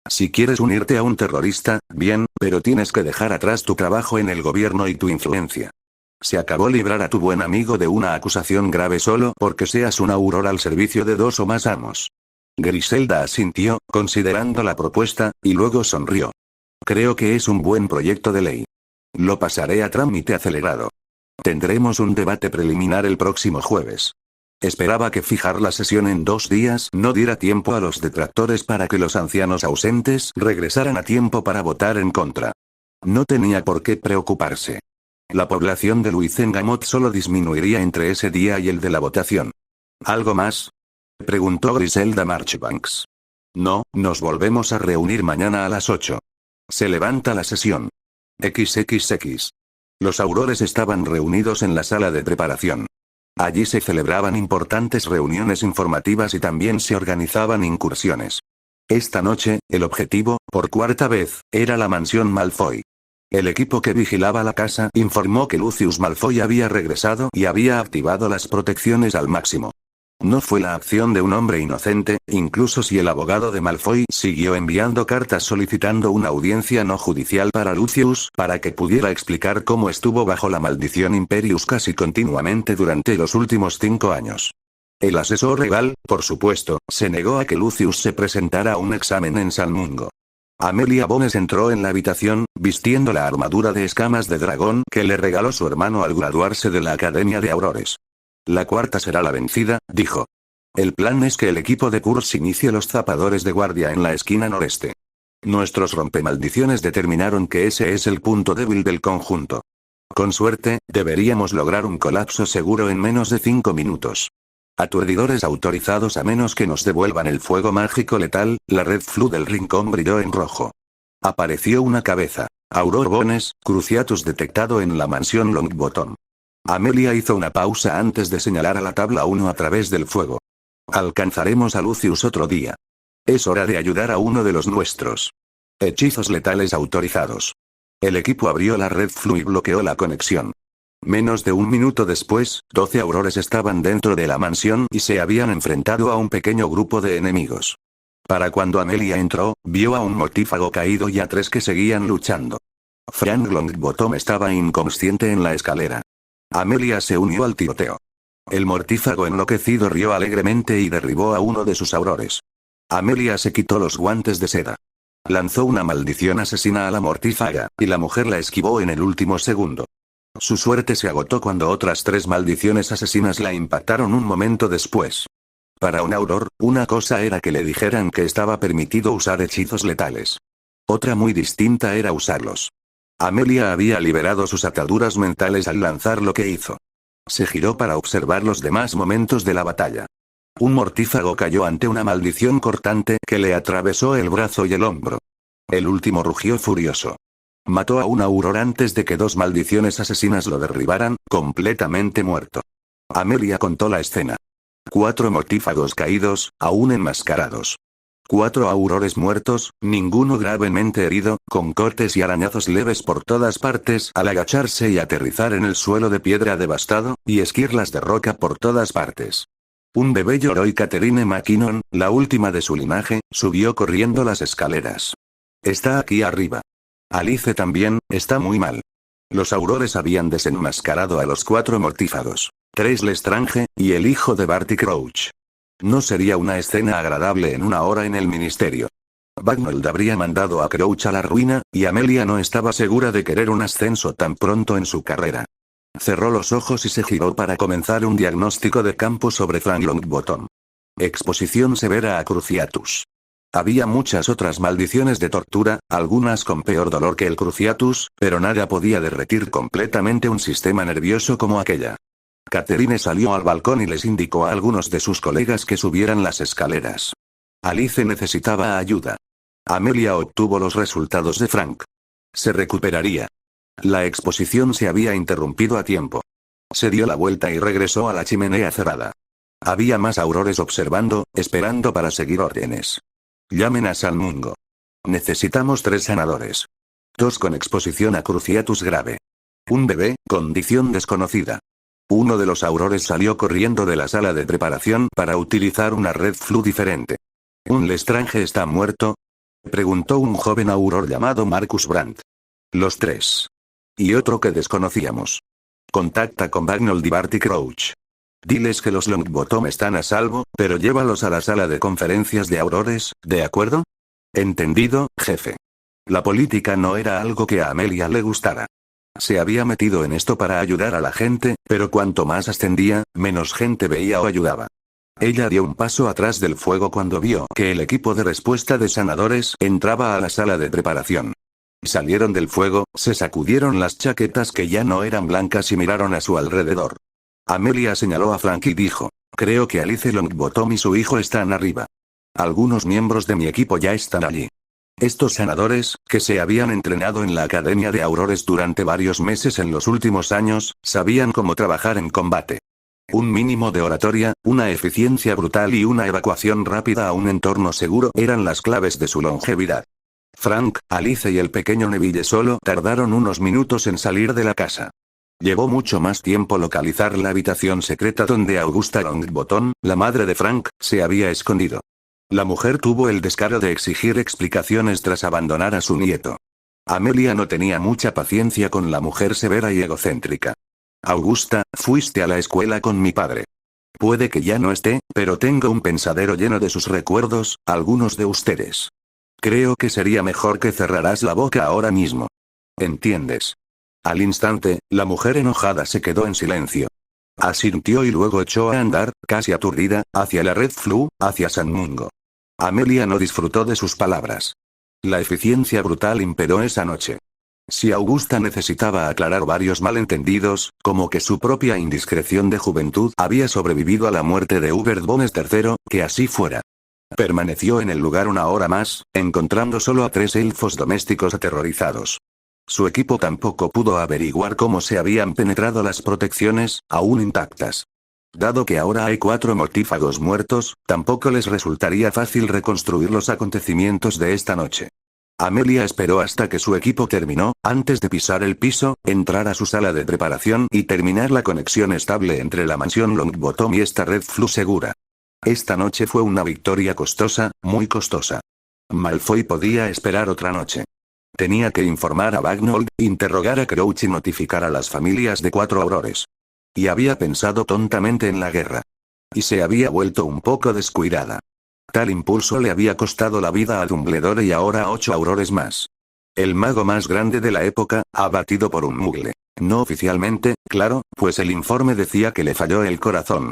Si quieres unirte a un terrorista, bien, pero tienes que dejar atrás tu trabajo en el gobierno y tu influencia. Se acabó librar a tu buen amigo de una acusación grave solo porque seas un auror al servicio de 2 o más amos. Griselda asintió, considerando la propuesta, y luego sonrió. Creo que es un buen proyecto de ley. Lo pasaré a trámite acelerado. Tendremos un debate preliminar el próximo jueves. Esperaba que fijar la sesión en 2 días no diera tiempo a los detractores para que los ancianos ausentes regresaran a tiempo para votar en contra. No tenía por qué preocuparse. La población de Wizengamot solo disminuiría entre ese día y el de la votación. ¿Algo más?, preguntó Griselda Marchbanks. No, nos volvemos a reunir mañana a las 8. Se levanta la sesión. XXX. Los aurores estaban reunidos en la sala de preparación. Allí se celebraban importantes reuniones informativas y también se organizaban incursiones. Esta noche, el objetivo, por 4ª vez, era la mansión Malfoy. El equipo que vigilaba la casa informó que Lucius Malfoy había regresado y había activado las protecciones al máximo. No fue la acción de un hombre inocente, incluso si el abogado de Malfoy siguió enviando cartas solicitando una audiencia no judicial para Lucius para que pudiera explicar cómo estuvo bajo la maldición Imperius casi continuamente durante los últimos 5 años. El asesor legal, por supuesto, se negó a que Lucius se presentara a un examen en San Mungo. Amelia Bones entró en la habitación, vistiendo la armadura de escamas de dragón que le regaló su hermano al graduarse de la Academia de Aurores. La 4ª será la vencida, dijo. El plan es que el equipo de Curse inicie los zapadores de guardia en la esquina noreste. Nuestros rompemaldiciones determinaron que ese es el punto débil del conjunto. Con suerte, deberíamos lograr un colapso seguro en menos de 5 minutos. Aturdidores autorizados a menos que nos devuelvan el fuego mágico letal. La red flu del rincón brilló en rojo. Apareció una cabeza. Auror Bones, Cruciatus detectado en la mansión Longbottom. Amelia hizo una pausa antes de señalar a la tabla 1 a través del fuego. Alcanzaremos a Lucius otro día. Es hora de ayudar a uno de los nuestros. Hechizos letales autorizados. El equipo abrió la red flu y bloqueó la conexión. Menos de un minuto después, 12 aurores estaban dentro de la mansión y se habían enfrentado a un pequeño grupo de enemigos. Para cuando Amelia entró, vio a un mortífago caído y a 3 que seguían luchando. Frank Longbottom estaba inconsciente en la escalera. Amelia se unió al tiroteo. El mortífago enloquecido rió alegremente y derribó a uno de sus aurores. Amelia se quitó los guantes de seda. Lanzó una maldición asesina a la mortífaga, y la mujer la esquivó en el último segundo. Su suerte se agotó cuando otras 3 maldiciones asesinas la impactaron un momento después. Para un auror, una cosa era que le dijeran que estaba permitido usar hechizos letales. Otra muy distinta era usarlos. Amelia había liberado sus ataduras mentales al lanzar lo que hizo. Se giró para observar los demás momentos de la batalla. Un mortífago cayó ante una maldición cortante que le atravesó el brazo y el hombro. El último rugió furioso. Mató a un auror antes de que dos maldiciones asesinas lo derribaran, completamente muerto. Amelia contó la escena. 4 mortífagos caídos, aún enmascarados. 4 aurores muertos, ninguno gravemente herido, con cortes y arañazos leves por todas partes al agacharse y aterrizar en el suelo de piedra devastado, y esquirlas de roca por todas partes. Un bebé lloró y Catherine McKinnon, la última de su linaje, subió corriendo las escaleras. Está aquí arriba. Alice también, está muy mal. Los aurores habían desenmascarado a los 4 mortífagos. 3 Lestrange, y el hijo de Barty Crouch. No sería una escena agradable en una hora en el ministerio. Bagnold habría mandado a Crouch a la ruina, y Amelia no estaba segura de querer un ascenso tan pronto en su carrera. Cerró los ojos y se giró para comenzar un diagnóstico de campo sobre Frank Longbottom. Exposición severa a Cruciatus. Había muchas otras maldiciones de tortura, algunas con peor dolor que el Cruciatus, pero nada podía derretir completamente un sistema nervioso como aquella. Catherine salió al balcón y les indicó a algunos de sus colegas que subieran las escaleras. Alice necesitaba ayuda. Amelia obtuvo los resultados de Frank. Se recuperaría. La exposición se había interrumpido a tiempo. Se dio la vuelta y regresó a la chimenea cerrada. Había más aurores observando, esperando para seguir órdenes. Llamen a San Mungo. Necesitamos 3 sanadores. 2 con exposición a Cruciatus grave. Un bebé, condición desconocida. Uno de los aurores salió corriendo de la sala de preparación para utilizar una red flu diferente. ¿Un Lestrange está muerto?, preguntó un joven auror llamado Marcus Brandt. Los 3. Y otro que desconocíamos. Contacta con Bagnold y Barty Crouch. Diles que los Longbottom están a salvo, pero llévalos a la sala de conferencias de aurores, ¿de acuerdo? Entendido, jefe. La política no era algo que a Amelia le gustara. Se había metido en esto para ayudar a la gente, pero cuanto más ascendía, menos gente veía o ayudaba. Ella dio un paso atrás del fuego cuando vio que el equipo de respuesta de sanadores entraba a la sala de preparación. Salieron del fuego, se sacudieron las chaquetas que ya no eran blancas y miraron a su alrededor. Amelia señaló a Frank y dijo, creo que Alice Longbottom y su hijo están arriba. Algunos miembros de mi equipo ya están allí. Estos sanadores, que se habían entrenado en la Academia de Aurores durante varios meses en los últimos años, sabían cómo trabajar en combate. Un mínimo de oratoria, una eficiencia brutal y una evacuación rápida a un entorno seguro eran las claves de su longevidad. Frank, Alice y el pequeño Neville solo tardaron unos minutos en salir de la casa. Llevó mucho más tiempo localizar la habitación secreta donde Augusta Longbottom, la madre de Frank, se había escondido. La mujer tuvo el descaro de exigir explicaciones tras abandonar a su nieto. Amelia no tenía mucha paciencia con la mujer severa y egocéntrica. Augusta, fuiste a la escuela con mi padre. Puede que ya no esté, pero tengo un pensadero lleno de sus recuerdos, algunos de ustedes. Creo que sería mejor que cerraras la boca ahora mismo. ¿Entiendes? Al instante, la mujer enojada se quedó en silencio. Asintió y luego echó a andar, casi aturdida, hacia la red flu, hacia San Mungo. Amelia no disfrutó de sus palabras. La eficiencia brutal imperó esa noche. Si Augusta necesitaba aclarar varios malentendidos, como que su propia indiscreción de juventud había sobrevivido a la muerte de Hubert Bones III, que así fuera. Permaneció en el lugar una hora más, encontrando solo a 3 elfos domésticos aterrorizados. Su equipo tampoco pudo averiguar cómo se habían penetrado las protecciones, aún intactas. Dado que ahora hay 4 mortífagos muertos, tampoco les resultaría fácil reconstruir los acontecimientos de esta noche. Amelia esperó hasta que su equipo terminó, antes de pisar el piso, entrar a su sala de preparación y terminar la conexión estable entre la mansión Longbottom y esta red flu segura. Esta noche fue una victoria costosa, muy costosa. Malfoy podía esperar otra noche. Tenía que informar a Bagnold, interrogar a Crouch y notificar a las familias de 4 aurores. Y había pensado tontamente en la guerra. Y se había vuelto un poco descuidada. Tal impulso le había costado la vida a Dumbledore y ahora a 8 aurores más. El mago más grande de la época, abatido por un mugle. No oficialmente, claro, pues el informe decía que le falló el corazón.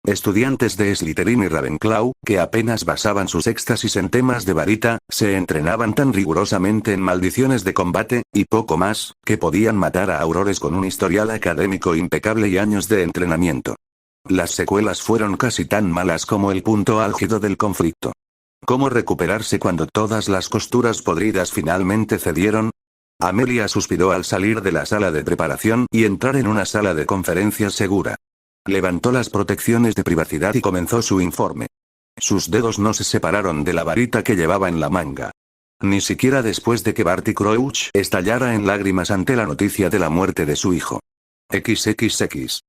Estudiantes de Slytherin y Ravenclaw, que apenas basaban sus éxtasis en temas de varita, se entrenaban tan rigurosamente en maldiciones de combate, y poco más, que podían matar a aurores con un historial académico impecable y años de entrenamiento. Las secuelas fueron casi tan malas como el punto álgido del conflicto. ¿Cómo recuperarse cuando todas las costuras podridas finalmente cedieron? Amelia suspiró al salir de la sala de preparación y entrar en una sala de conferencias segura. Levantó las protecciones de privacidad y comenzó su informe. Sus dedos no se separaron de la varita que llevaba en la manga. Ni siquiera después de que Barty Crouch estallara en lágrimas ante la noticia de la muerte de su hijo. XXX.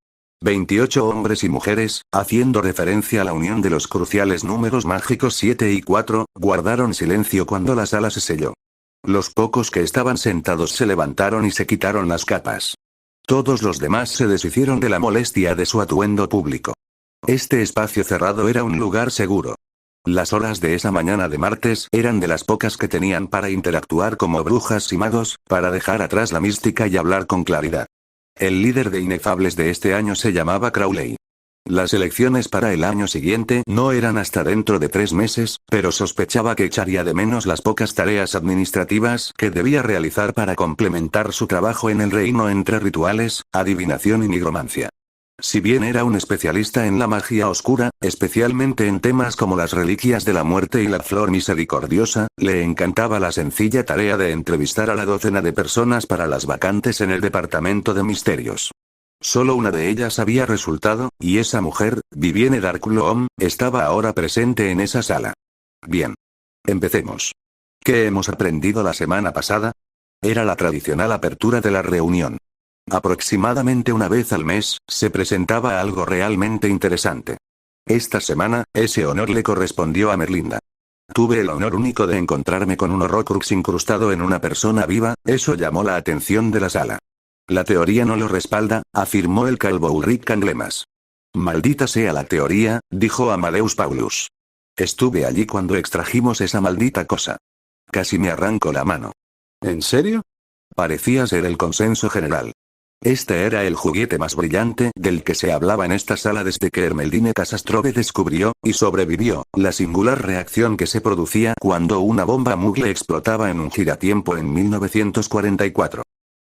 28 hombres y mujeres, haciendo referencia a la unión de los cruciales números mágicos 7 y 4, guardaron silencio cuando la sala se selló. Los pocos que estaban sentados se levantaron y se quitaron las capas. Todos los demás se deshicieron de la molestia de su atuendo público. Este espacio cerrado era un lugar seguro. Las horas de esa mañana de martes eran de las pocas que tenían para interactuar como brujas y magos, para dejar atrás la mística y hablar con claridad. El líder de inefables de este año se llamaba Crowley. Las elecciones para el año siguiente no eran hasta dentro de 3 meses, pero sospechaba que echaría de menos las pocas tareas administrativas que debía realizar para complementar su trabajo en el reino entre rituales, adivinación y nigromancia. Si bien era un especialista en la magia oscura, especialmente en temas como las reliquias de la muerte y la flor misericordiosa, le encantaba la sencilla tarea de entrevistar a la docena de personas para las vacantes en el departamento de misterios. Solo una de ellas había resultado, y esa mujer, Vivienne Darkloom, estaba ahora presente en esa sala. Bien. Empecemos. ¿Qué hemos aprendido la semana pasada? Era la tradicional apertura de la reunión. Aproximadamente una vez al mes, se presentaba algo realmente interesante. Esta semana, ese honor le correspondió a Merlinda. Tuve el honor único de encontrarme con un Horrocrux incrustado en una persona viva, eso llamó la atención de la sala. La teoría no lo respalda, afirmó el calvo Ulrich Candlemas. Maldita sea la teoría, dijo Amadeus Paulus. Estuve allí cuando extrajimos esa maldita cosa. Casi me arranco la mano. ¿En serio? Parecía ser el consenso general. Este era el juguete más brillante del que se hablaba en esta sala desde que Ermeldine Casastrove descubrió, y sobrevivió, la singular reacción que se producía cuando una bomba Muggle explotaba en un giratiempo en 1944.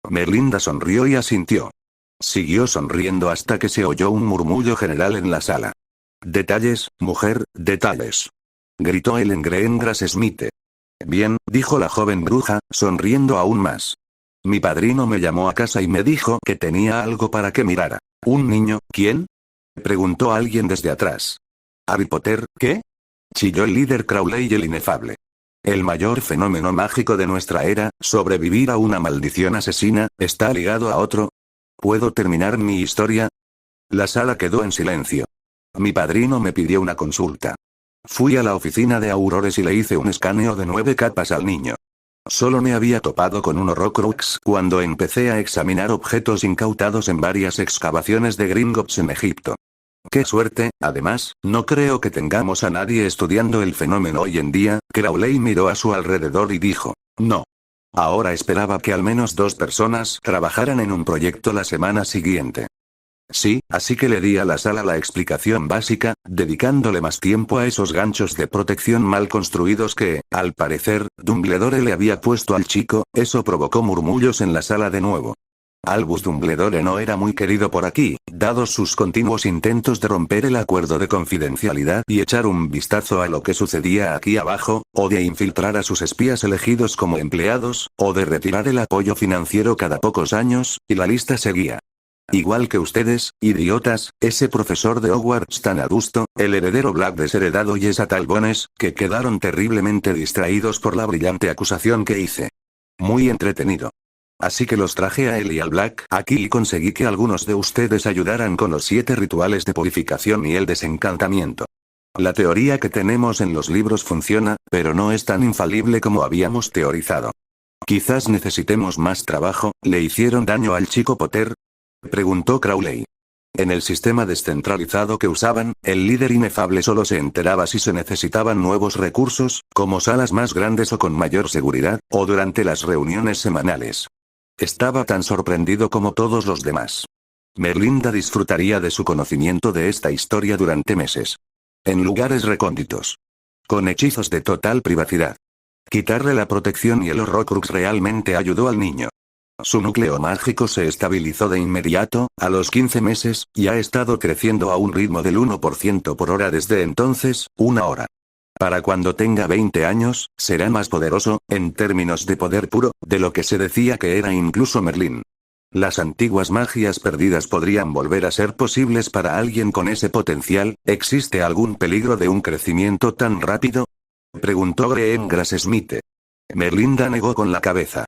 Merlinda sonrió y asintió. Siguió sonriendo hasta que se oyó un murmullo general en la sala. «Detalles, mujer, detalles», gritó el Engreengras Smith. «Bien», dijo la joven bruja, sonriendo aún más. «Mi padrino me llamó a casa y me dijo que tenía algo para que mirara». «¿Un niño? ¿Quién?», preguntó alguien desde atrás. «¿Harry Potter, qué?», chilló el líder Crowley el inefable. «El mayor fenómeno mágico de nuestra era, sobrevivir a una maldición asesina, está ligado a otro». «¿Puedo terminar mi historia?». La sala quedó en silencio. Mi padrino me pidió una consulta. Fui a la oficina de Aurores y le hice un escaneo de 9 capas al niño. Solo me había topado con un Horrocrux cuando empecé a examinar objetos incautados en varias excavaciones de Gringotts en Egipto. ¡Qué suerte! Además, no creo que tengamos a nadie estudiando el fenómeno hoy en día. Crowley miró a su alrededor y dijo: «No». Ahora esperaba que al menos 2 personas trabajaran en un proyecto la semana siguiente. Sí, así que le di a la sala la explicación básica, dedicándole más tiempo a esos ganchos de protección mal construidos que, al parecer, Dumbledore le había puesto al chico. Eso provocó murmullos en la sala de nuevo. Albus Dumbledore no era muy querido por aquí, dados sus continuos intentos de romper el acuerdo de confidencialidad y echar un vistazo a lo que sucedía aquí abajo, o de infiltrar a sus espías elegidos como empleados, o de retirar el apoyo financiero cada pocos años, y la lista seguía. Igual que ustedes, idiotas, ese profesor de Hogwarts tan adusto, el heredero Black desheredado y esa tal Bones, que quedaron terriblemente distraídos por la brillante acusación que hice. Muy entretenido. Así que los traje a él y al Black aquí y conseguí que algunos de ustedes ayudaran con los 7 rituales de purificación y el desencantamiento. La teoría que tenemos en los libros funciona, pero no es tan infalible como habíamos teorizado. Quizás necesitemos más trabajo. ¿Le hicieron daño al chico Potter?, preguntó Crowley. En el sistema descentralizado que usaban, el líder inefable solo se enteraba si se necesitaban nuevos recursos, como salas más grandes o con mayor seguridad, o durante las reuniones semanales. Estaba tan sorprendido como todos los demás. Merlinda disfrutaría de su conocimiento de esta historia durante meses. En lugares recónditos. Con hechizos de total privacidad. Quitarle la protección y el Horrocrux realmente ayudó al niño. Su núcleo mágico se estabilizó de inmediato, a los 15 meses, y ha estado creciendo a un ritmo del 1% por hora desde entonces, 1 hora. Para cuando tenga 20 años, será más poderoso, en términos de poder puro, de lo que se decía que era incluso Merlín. ¿Las antiguas magias perdidas podrían volver a ser posibles para alguien con ese potencial? ¿Existe algún peligro de un crecimiento tan rápido? Preguntó Graham Smith. Merlinda negó con la cabeza.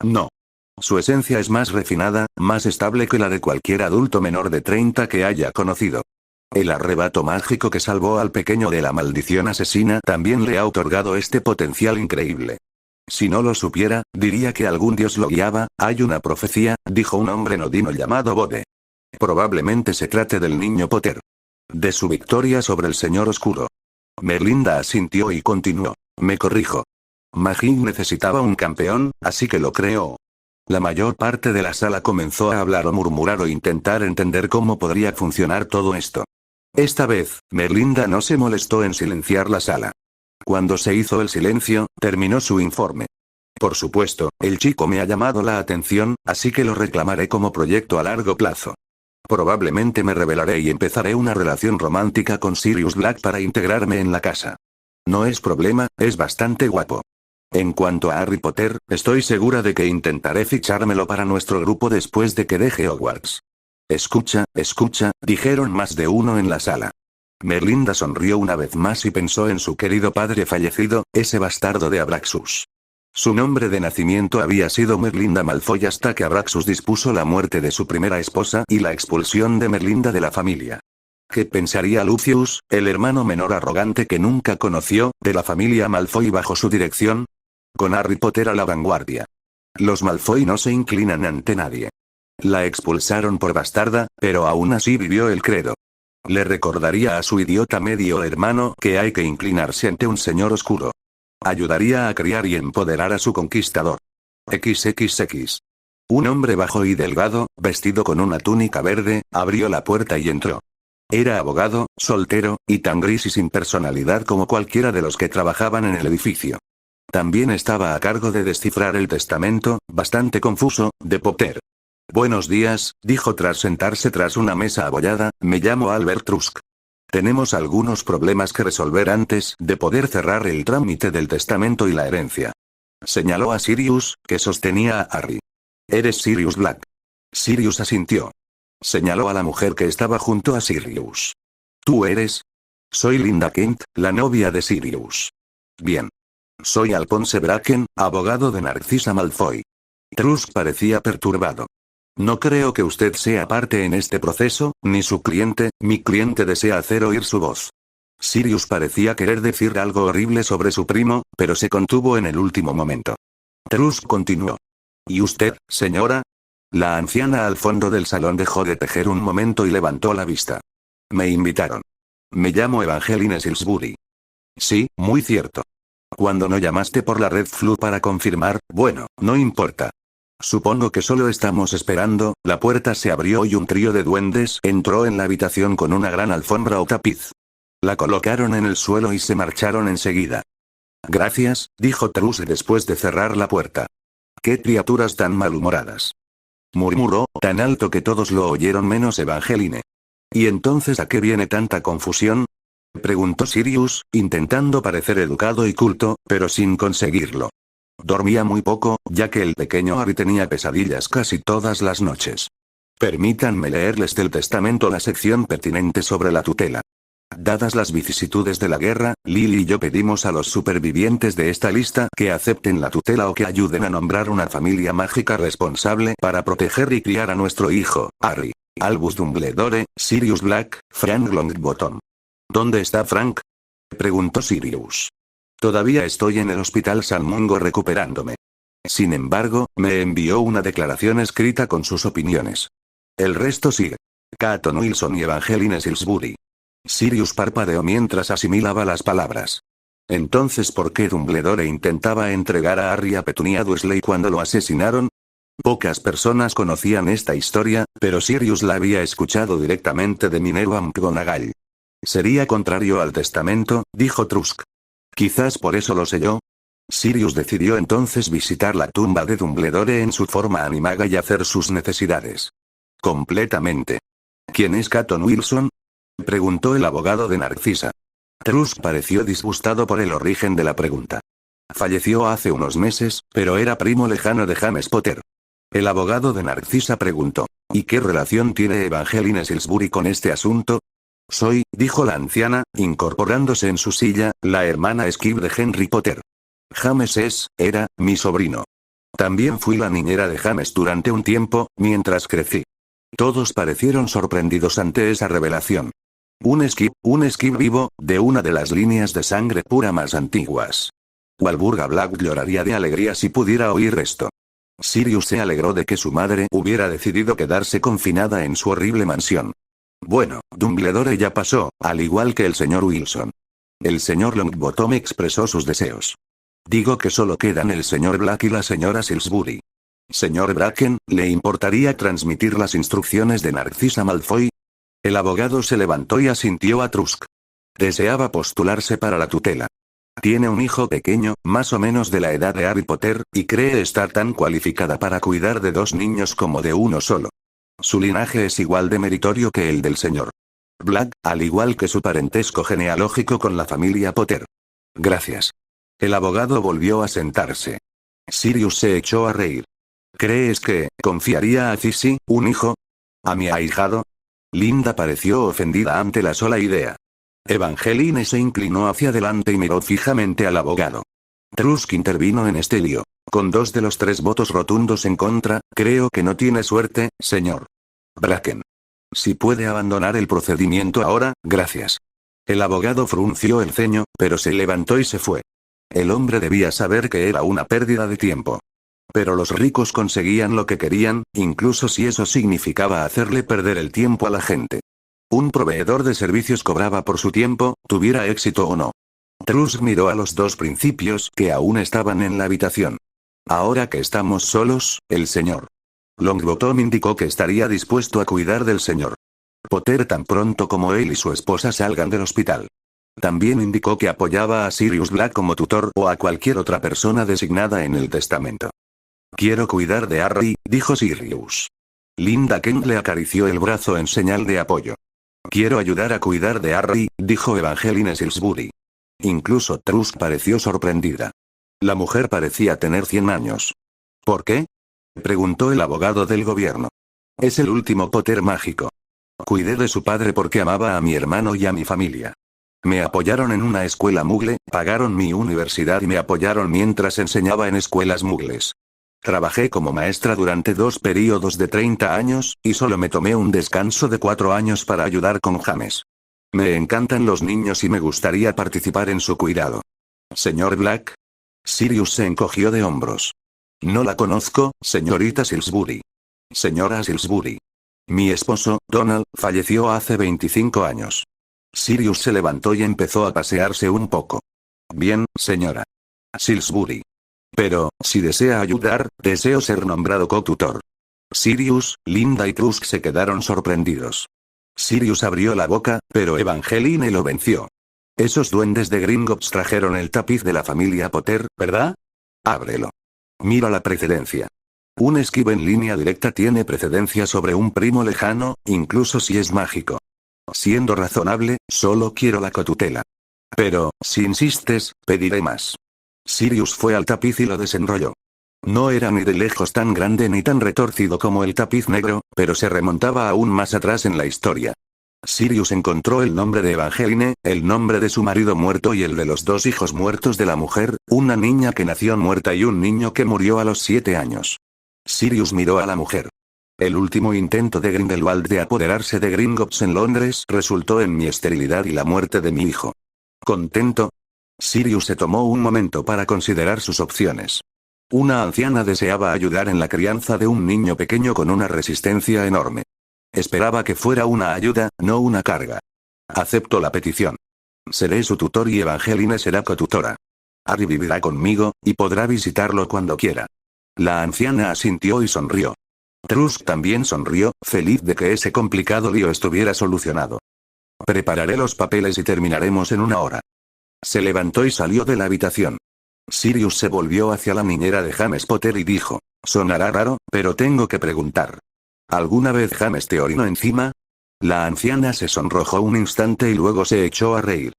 No. Su esencia es más refinada, más estable que la de cualquier adulto menor de 30 que haya conocido. El arrebato mágico que salvó al pequeño de la maldición asesina también le ha otorgado este potencial increíble. Si no lo supiera, diría que algún dios lo guiaba. Hay una profecía, dijo un hombre nodino llamado Bode. Probablemente se trate del niño Potter. De su victoria sobre el Señor Oscuro. Merlinda asintió y continuó. Me corrijo. Magin necesitaba un campeón, así que lo creó. La mayor parte de la sala comenzó a hablar o murmurar o intentar entender cómo podría funcionar todo esto. Esta vez, Merlinda no se molestó en silenciar la sala. Cuando se hizo el silencio, terminó su informe. Por supuesto, el chico me ha llamado la atención, así que lo reclamaré como proyecto a largo plazo. Probablemente me revelaré y empezaré una relación romántica con Sirius Black para integrarme en la casa. No es problema, es bastante guapo. En cuanto a Harry Potter, estoy segura de que intentaré fichármelo para nuestro grupo después de que deje Hogwarts. Escucha, dijeron más de uno en la sala. Merlinda sonrió una vez más y pensó en su querido padre fallecido, ese bastardo de Abraxus. Su nombre de nacimiento había sido Merlinda Malfoy hasta que Abraxus dispuso la muerte de su primera esposa y la expulsión de Merlinda de la familia. ¿Qué pensaría Lucius, el hermano menor arrogante que nunca conoció, de la familia Malfoy bajo su dirección? Con Harry Potter a la vanguardia. Los Malfoy no se inclinan ante nadie. La expulsaron por bastarda, pero aún así vivió el credo. Le recordaría a su idiota medio hermano que hay que inclinarse ante un señor oscuro. Ayudaría a criar y empoderar a su conquistador. XXX. Un hombre bajo y delgado, vestido con una túnica verde, abrió la puerta y entró. Era abogado, soltero, y tan gris y sin personalidad como cualquiera de los que trabajaban en el edificio. También estaba a cargo de descifrar el testamento, bastante confuso, de Potter. Buenos días, dijo tras sentarse tras una mesa abollada, me llamo Albert Trusk. Tenemos algunos problemas que resolver antes de poder cerrar el trámite del testamento y la herencia. Señaló a Sirius, que sostenía a Harry. ¿Eres Sirius Black? Sirius asintió. Señaló a la mujer que estaba junto a Sirius. ¿Tú eres? Soy Linda Kent, la novia de Sirius. Bien. Soy Alphonse Bracken, abogado de Narcisa Malfoy. Trusk parecía perturbado. No creo que usted sea parte en este proceso, ni su cliente. Mi cliente desea hacer oír su voz. Sirius parecía querer decir algo horrible sobre su primo, pero se contuvo en el último momento. Trusk continuó. ¿Y usted, señora? La anciana al fondo del salón dejó de tejer un momento y levantó la vista. Me invitaron. Me llamo Evangeline Silsbury. Sí, muy cierto. Cuando no llamaste por la Red Flu para confirmar, bueno, no importa. Supongo que solo estamos esperando. La puerta se abrió y un trío de duendes entró en la habitación con una gran alfombra o tapiz. La colocaron en el suelo y se marcharon enseguida. Gracias, dijo Trusk después de cerrar la puerta. ¡Qué criaturas tan malhumoradas! Murmuró, tan alto que todos lo oyeron menos Evangeline. ¿Y entonces a qué viene tanta confusión? Preguntó Sirius, intentando parecer educado y culto, pero sin conseguirlo. Dormía muy poco, ya que el pequeño Harry tenía pesadillas casi todas las noches. Permítanme leerles del testamento la sección pertinente sobre la tutela. Dadas las vicisitudes de la guerra, Lily y yo pedimos a los supervivientes de esta lista que acepten la tutela o que ayuden a nombrar una familia mágica responsable para proteger y criar a nuestro hijo, Harry. Albus Dumbledore, Sirius Black, Frank Longbottom. ¿Dónde está Frank? Preguntó Sirius. Todavía estoy en el hospital San Mungo recuperándome. Sin embargo, me envió una declaración escrita con sus opiniones. El resto sigue. Caton Wilson y Evangeline Silsbury. Sirius parpadeó mientras asimilaba las palabras. Entonces, ¿por qué Dumbledore intentaba entregar a Harry a Petunia Dursley cuando lo asesinaron? Pocas personas conocían esta historia, Pero Sirius la había escuchado directamente de Minerva McGonagall. Sería contrario al testamento, dijo Trusk. Quizás por eso lo selló. Sirius decidió entonces visitar la tumba de Dumbledore en su forma animaga y hacer sus necesidades. Completamente. ¿Quién es Caton Wilson? Preguntó el abogado de Narcisa. Trusk pareció disgustado por el origen de la pregunta. Falleció hace unos meses, pero era primo lejano de James Potter. El abogado de Narcisa preguntó. ¿Y qué relación tiene Evangeline Salisbury con este asunto? Soy, dijo la anciana, incorporándose en su silla, la hermana Skip de Henry Potter. James era, mi sobrino. También fui la niñera de James durante un tiempo, mientras crecí. Todos parecieron sorprendidos ante esa revelación. Un Skip vivo, de una de las líneas de sangre pura más antiguas. Walburga Black lloraría de alegría si pudiera oír esto. Sirius se alegró de que su madre hubiera decidido quedarse confinada en su horrible mansión. Bueno, Dumbledore ya pasó, al igual que el señor Wilson. El señor Longbottom expresó sus deseos. Digo que solo quedan el señor Black y la señora Salisbury. Señor Bracken, ¿le importaría transmitir las instrucciones de Narcisa Malfoy? El abogado se levantó y asintió a Trusk. Deseaba postularse para la tutela. Tiene un hijo pequeño, más o menos de la edad de Harry Potter, y cree estar tan cualificada para cuidar de dos niños como de uno solo. Su linaje es igual de meritorio que el del señor Black, al igual que su parentesco genealógico con la familia Potter. Gracias. El abogado volvió a sentarse. Sirius se echó a reír. ¿Crees que confiaría a Cissy, un hijo? ¿A mi ahijado? Linda pareció ofendida ante la sola idea. Evangeline se inclinó hacia adelante y miró fijamente al abogado. Trusk intervino en este lío. Con 2 de los 3 votos rotundos en contra, creo que no tiene suerte, señor Bracken. Si puede abandonar el procedimiento ahora, gracias. El abogado frunció el ceño, pero se levantó y se fue. El hombre debía saber que era una pérdida de tiempo. Pero los ricos conseguían lo que querían, incluso si eso significaba hacerle perder el tiempo a la gente. Un proveedor de servicios cobraba por su tiempo, tuviera éxito o no. Trusk miró a los 2 principios que aún estaban en la habitación. Ahora que estamos solos, el señor Longbottom indicó que estaría dispuesto a cuidar del señor Potter tan pronto como él y su esposa salgan del hospital. También indicó que apoyaba a Sirius Black como tutor o a cualquier otra persona designada en el testamento. Quiero cuidar de Harry, dijo Sirius. Linda Kent le acarició el brazo en señal de apoyo. Quiero ayudar a cuidar de Harry, dijo Evangeline Salisbury. Incluso Trusk pareció sorprendida. La mujer parecía tener 100 años. ¿Por qué? Preguntó el abogado del gobierno. Es el último Potter mágico. Cuidé de su padre porque amaba a mi hermano y a mi familia. Me apoyaron en una escuela mugle, pagaron mi universidad y me apoyaron mientras enseñaba en escuelas mugles. Trabajé como maestra durante 2 períodos de 30 años, y solo me tomé un descanso de 4 años para ayudar con James. Me encantan los niños y me gustaría participar en su cuidado. ¿Señor Black? Sirius se encogió de hombros. No la conozco, señorita Salisbury. Señora Salisbury. Mi esposo, Donald, falleció hace 25 años. Sirius se levantó y empezó a pasearse un poco. Bien, señora Salisbury. Pero, si desea ayudar, deseo ser nombrado co-tutor. Sirius, Linda y Trusk se quedaron sorprendidos. Sirius abrió la boca, pero Evangeline lo venció. Esos duendes de Gringotts trajeron el tapiz de la familia Potter, ¿verdad? Ábrelo. Mira la precedencia. Un Skip en línea directa tiene precedencia sobre un primo lejano, incluso si es mágico. Siendo razonable, solo quiero la cotutela. Pero, si insistes, pediré más. Sirius fue al tapiz y lo desenrolló. No era ni de lejos tan grande ni tan retorcido como el tapiz negro, pero se remontaba aún más atrás en la historia. Sirius encontró el nombre de Evangeline, el nombre de su marido muerto y el de los 2 hijos muertos de la mujer, una niña que nació muerta y un niño que murió a los 7 años. Sirius miró a la mujer. El último intento de Grindelwald de apoderarse de Gringotts en Londres resultó en mi esterilidad y la muerte de mi hijo. ¿Contento? Sirius se tomó un momento para considerar sus opciones. Una anciana deseaba ayudar en la crianza de un niño pequeño con una resistencia enorme. Esperaba que fuera una ayuda, no una carga. Acepto la petición. Seré su tutor y Evangeline será cotutora. Harry vivirá conmigo, y podrá visitarlo cuando quiera. La anciana asintió y sonrió. Trusk también sonrió, feliz de que ese complicado lío estuviera solucionado. Prepararé los papeles y terminaremos en 1 hora. Se levantó y salió de la habitación. Sirius se volvió hacia la niñera de James Potter y dijo, sonará raro, pero tengo que preguntar. ¿Alguna vez James te orinó encima? La anciana se sonrojó un instante y luego se echó a reír.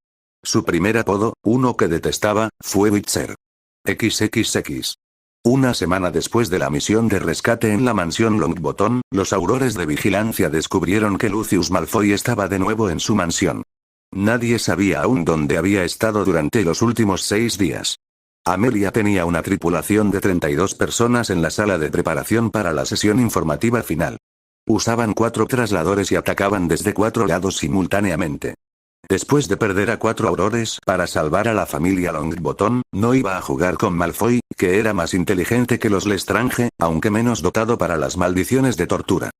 Su primer apodo, uno que detestaba, fue Witcher. XXX. Una semana después de la misión de rescate en la mansión Longbottom, los aurores de vigilancia descubrieron que Lucius Malfoy estaba de nuevo en su mansión. Nadie sabía aún dónde había estado durante los últimos 6 días. Amelia tenía una tripulación de 32 personas en la sala de preparación para la sesión informativa final. Usaban 4 trasladores y atacaban desde 4 lados simultáneamente. Después de perder a 4 aurores para salvar a la familia Longbottom, no iba a jugar con Malfoy, que era más inteligente que los Lestrange, aunque menos dotado para las maldiciones de tortura.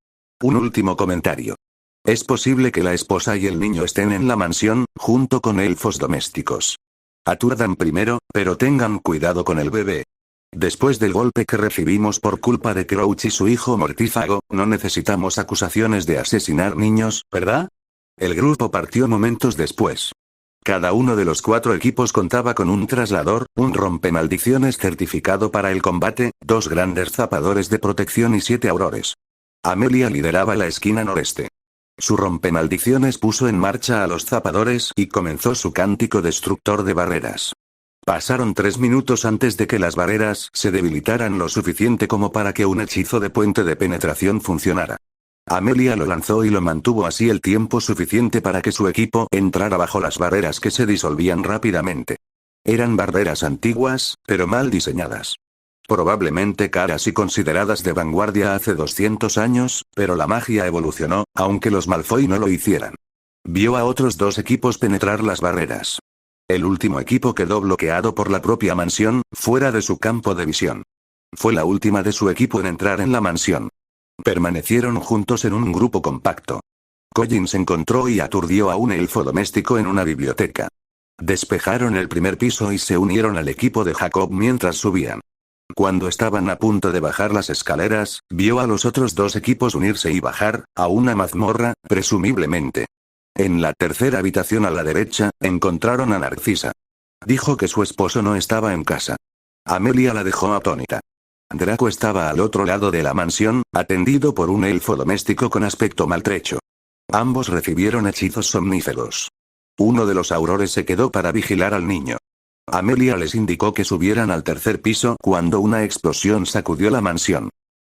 Un último comentario. Es posible que la esposa y el niño estén en la mansión, junto con elfos domésticos. Aturdan primero, pero tengan cuidado con el bebé. Después del golpe que recibimos por culpa de Crouch y su hijo mortífago, no necesitamos acusaciones de asesinar niños, ¿verdad? El grupo partió momentos después. Cada uno de los 4 equipos contaba con un traslador, un rompemaldiciones certificado para el combate, 2 grandes zapadores de protección y 7 aurores. Amelia lideraba la esquina noreste. Su rompemaldiciones puso en marcha a los zapadores y comenzó su cántico destructor de barreras. Pasaron 3 minutos antes de que las barreras se debilitaran lo suficiente como para que un hechizo de puente de penetración funcionara. Amelia lo lanzó y lo mantuvo así el tiempo suficiente para que su equipo entrara bajo las barreras que se disolvían rápidamente. Eran barreras antiguas, pero mal diseñadas. Probablemente caras y consideradas de vanguardia hace 200 años, pero la magia evolucionó, aunque los Malfoy no lo hicieran. Vio a otros 2 equipos penetrar las barreras. El último equipo quedó bloqueado por la propia mansión, fuera de su campo de visión. Fue la última de su equipo en entrar en la mansión. Permanecieron juntos en un grupo compacto. Collins encontró y aturdió a un elfo doméstico en una biblioteca. Despejaron el primer piso y se unieron al equipo de Jacob mientras subían. Cuando estaban a punto de bajar las escaleras, vio a los otros 2 equipos unirse y bajar, a una mazmorra, presumiblemente. En la tercera habitación a la derecha, encontraron a Narcisa. Dijo que su esposo no estaba en casa. Amelia la dejó atónita. Draco estaba al otro lado de la mansión, atendido por un elfo doméstico con aspecto maltrecho. Ambos recibieron hechizos somníferos. Uno de los aurores se quedó para vigilar al niño. Amelia les indicó que subieran al tercer piso cuando una explosión sacudió la mansión.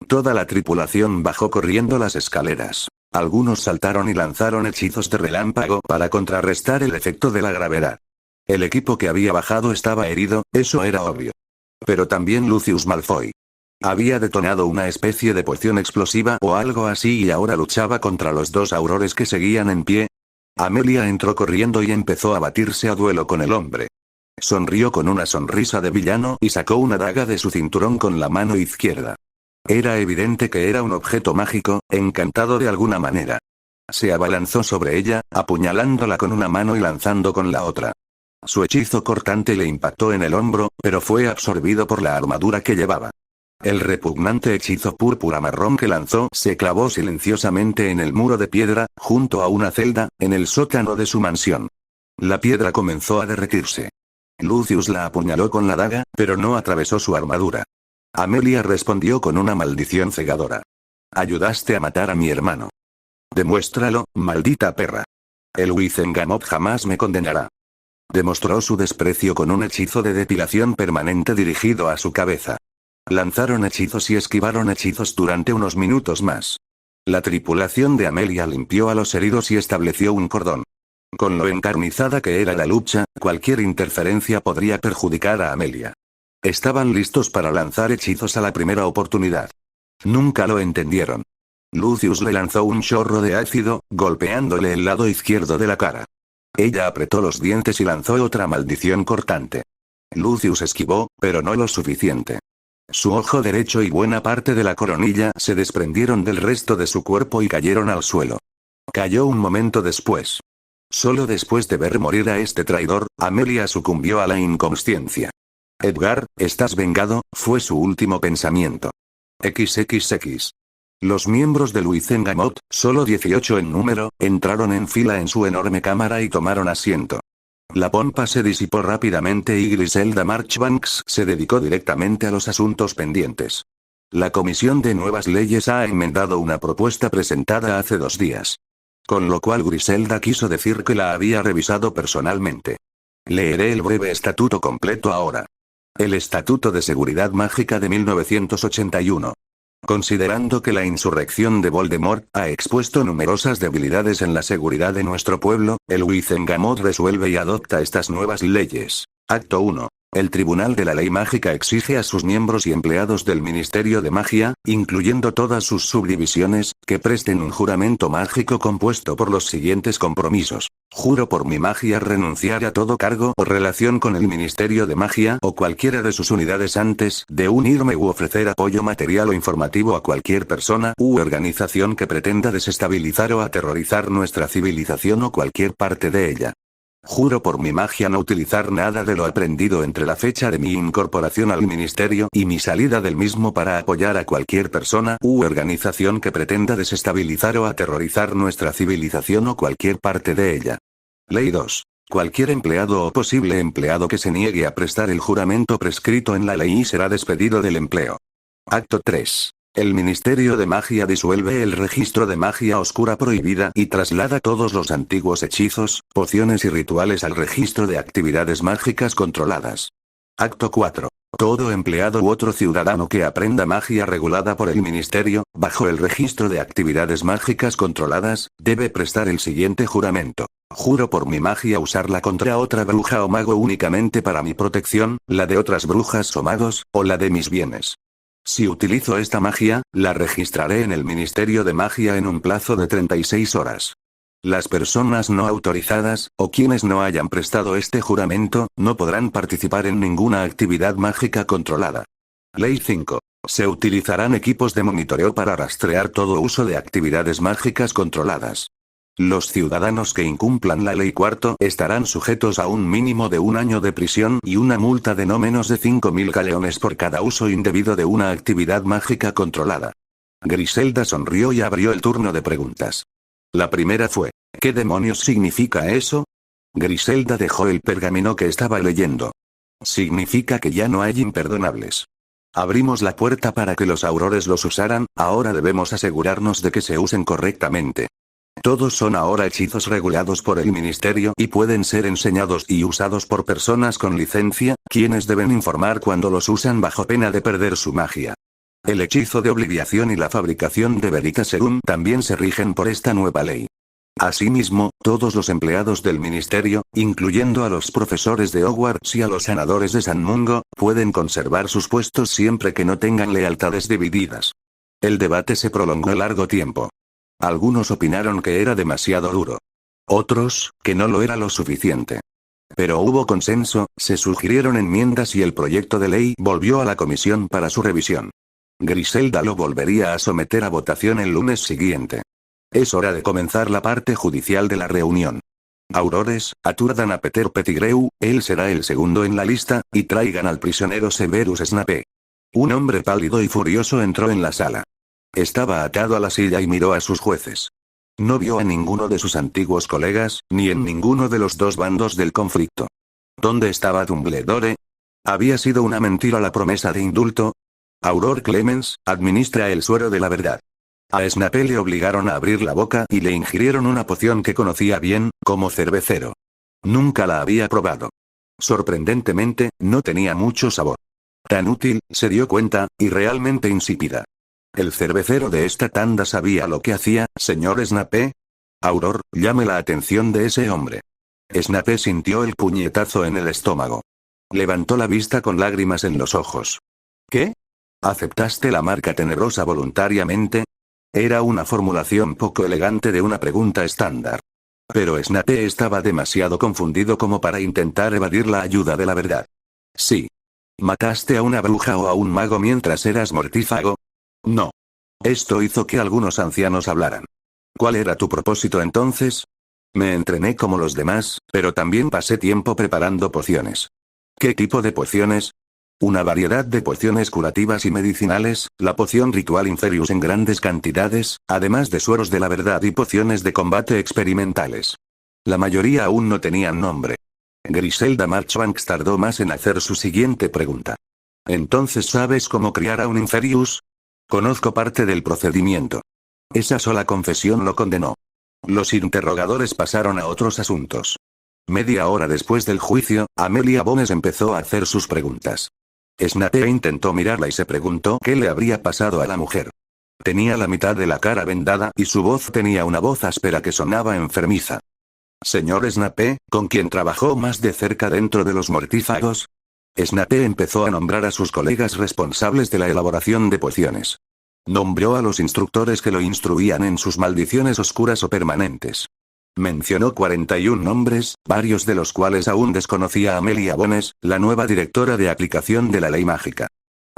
Toda la tripulación bajó corriendo las escaleras. Algunos saltaron y lanzaron hechizos de relámpago para contrarrestar el efecto de la gravedad. El equipo que había bajado estaba herido, eso era obvio. Pero también Lucius Malfoy. Había detonado una especie de poción explosiva o algo así y ahora luchaba contra los 2 aurores que seguían en pie. Amelia entró corriendo y empezó a batirse a duelo con el hombre. Sonrió con una sonrisa de villano y sacó una daga de su cinturón con la mano izquierda. Era evidente que era un objeto mágico, encantado de alguna manera. Se abalanzó sobre ella, apuñalándola con una mano y lanzando con la otra. Su hechizo cortante le impactó en el hombro, pero fue absorbido por la armadura que llevaba. El repugnante hechizo púrpura marrón que lanzó se clavó silenciosamente en el muro de piedra, junto a una celda, en el sótano de su mansión. La piedra comenzó a derretirse. Lucius la apuñaló con la daga, pero no atravesó su armadura. Amelia respondió con una maldición cegadora. Ayudaste a matar a mi hermano. Demuéstralo, maldita perra. El Wizengamot jamás me condenará. Demostró su desprecio con un hechizo de depilación permanente dirigido a su cabeza. Lanzaron hechizos y esquivaron hechizos durante unos minutos más. La tripulación de Amelia limpió a los heridos y estableció un cordón. Con lo encarnizada que era la lucha, cualquier interferencia podría perjudicar a Amelia. Estaban listos para lanzar hechizos a la primera oportunidad. Nunca lo entendieron. Lucius le lanzó un chorro de ácido, golpeándole el lado izquierdo de la cara. Ella apretó los dientes y lanzó otra maldición cortante. Lucius esquivó, pero no lo suficiente. Su ojo derecho y buena parte de la coronilla se desprendieron del resto de su cuerpo y cayeron al suelo. Cayó un momento después. Solo después de ver morir a este traidor, Amelia sucumbió a la inconsciencia. Edgar, ¿estás vengado?, fue su último pensamiento. XXX. Los miembros de Luizengamot, solo 18 en número, entraron en fila en su enorme cámara y tomaron asiento. La pompa se disipó rápidamente y Griselda Marchbanks se dedicó directamente a los asuntos pendientes. La Comisión de Nuevas Leyes ha enmendado una propuesta presentada hace 2 días. Con lo cual Griselda quiso decir que la había revisado personalmente. Leeré el breve estatuto completo ahora. El Estatuto de Seguridad Mágica de 1981. Considerando que la insurrección de Voldemort ha expuesto numerosas debilidades en la seguridad de nuestro pueblo, el Wizengamot resuelve y adopta estas nuevas leyes. Acto 1. El Tribunal de la Ley Mágica exige a sus miembros y empleados del Ministerio de Magia, incluyendo todas sus subdivisiones, que presten un juramento mágico compuesto por los siguientes compromisos. Juro por mi magia renunciar a todo cargo o relación con el Ministerio de Magia o cualquiera de sus unidades antes de unirme u ofrecer apoyo material o informativo a cualquier persona u organización que pretenda desestabilizar o aterrorizar nuestra civilización o cualquier parte de ella. Juro por mi magia no utilizar nada de lo aprendido entre la fecha de mi incorporación al ministerio y mi salida del mismo para apoyar a cualquier persona u organización que pretenda desestabilizar o aterrorizar nuestra civilización o cualquier parte de ella. Ley 2. Cualquier empleado o posible empleado que se niegue a prestar el juramento prescrito en la ley será despedido del empleo. Acto 3. El Ministerio de Magia disuelve el registro de magia oscura prohibida y traslada todos los antiguos hechizos, pociones y rituales al registro de actividades mágicas controladas. Acto 4. Todo empleado u otro ciudadano que aprenda magia regulada por el Ministerio, bajo el registro de actividades mágicas controladas, debe prestar el siguiente juramento. Juro por mi magia usarla contra otra bruja o mago únicamente para mi protección, la de otras brujas o magos, o la de mis bienes. Si utilizo esta magia, la registraré en el Ministerio de Magia en un plazo de 36 horas. Las personas no autorizadas, o quienes no hayan prestado este juramento, no podrán participar en ninguna actividad mágica controlada. Ley 5. Se utilizarán equipos de monitoreo para rastrear todo uso de actividades mágicas controladas. Los ciudadanos que incumplan la ley 4 estarán sujetos a un mínimo de 1 año de prisión y una multa de no menos de 5.000 galeones por cada uso indebido de una actividad mágica controlada. Griselda sonrió y abrió el turno de preguntas. La primera fue: ¿qué demonios significa eso? Griselda dejó el pergamino que estaba leyendo. Significa que ya no hay imperdonables. Abrimos la puerta para que los aurores los usaran, ahora debemos asegurarnos de que se usen correctamente. Todos son ahora hechizos regulados por el ministerio y pueden ser enseñados y usados por personas con licencia, quienes deben informar cuando los usan bajo pena de perder su magia. El hechizo de obliviación y la fabricación de Veritaserum también se rigen por esta nueva ley. Asimismo, todos los empleados del ministerio, incluyendo a los profesores de Hogwarts y a los sanadores de San Mungo, pueden conservar sus puestos siempre que no tengan lealtades divididas. El debate se prolongó largo tiempo. Algunos opinaron que era demasiado duro. Otros, que no lo era lo suficiente. Pero hubo consenso, se sugirieron enmiendas y el proyecto de ley volvió a la comisión para su revisión. Griselda lo volvería a someter a votación el lunes siguiente. Es hora de comenzar la parte judicial de la reunión. Aurores, aturdan a Peter Pettigrew, él será el segundo en la lista, y traigan al prisionero Severus Snape. Un hombre pálido y furioso entró en la sala. Estaba atado a la silla y miró a sus jueces. No vio a ninguno de sus antiguos colegas, ni en ninguno de los dos bandos del conflicto. ¿Dónde estaba Dumbledore? ¿Había sido una mentira la promesa de indulto? Auror Clemens, administra el suero de la verdad. A Snape le obligaron a abrir la boca y le ingirieron una poción que conocía bien, como cervecero. Nunca la había probado. Sorprendentemente, no tenía mucho sabor. Tan útil, se dio cuenta, y realmente insípida. ¿El cervecero de esta tanda sabía lo que hacía, señor Snape? Auror, llame la atención de ese hombre. Snape sintió el puñetazo en el estómago. Levantó la vista con lágrimas en los ojos. ¿Qué? ¿Aceptaste la marca tenebrosa voluntariamente? Era una formulación poco elegante de una pregunta estándar. Pero Snape estaba demasiado confundido como para intentar evadir la ayuda de la verdad. Sí. ¿Mataste a una bruja o a un mago mientras eras mortífago? No. Esto hizo que algunos ancianos hablaran. ¿Cuál era tu propósito entonces? Me entrené como los demás, pero también pasé tiempo preparando pociones. ¿Qué tipo de pociones? Una variedad de pociones curativas y medicinales, la poción ritual Inferius en grandes cantidades, además de sueros de la verdad y pociones de combate experimentales. La mayoría aún no tenían nombre. Griselda Marchbanks tardó más en hacer su siguiente pregunta. ¿Entonces sabes cómo criar a un Inferius? Conozco parte del procedimiento. Esa sola confesión lo condenó. Los interrogadores pasaron a otros asuntos. Media hora después del juicio, Amelia Bones empezó a hacer sus preguntas. Snape intentó mirarla y se preguntó qué le habría pasado a la mujer. Tenía la mitad de la cara vendada y su voz tenía una voz áspera que sonaba enfermiza. Señor Snape, ¿con quién trabajó más de cerca dentro de los mortífagos? Snape empezó a nombrar a sus colegas responsables de la elaboración de pociones. Nombró a los instructores que lo instruían en sus maldiciones oscuras o permanentes. Mencionó 41 nombres, varios de los cuales aún desconocía Amelia Bones, la nueva directora de aplicación de la ley mágica.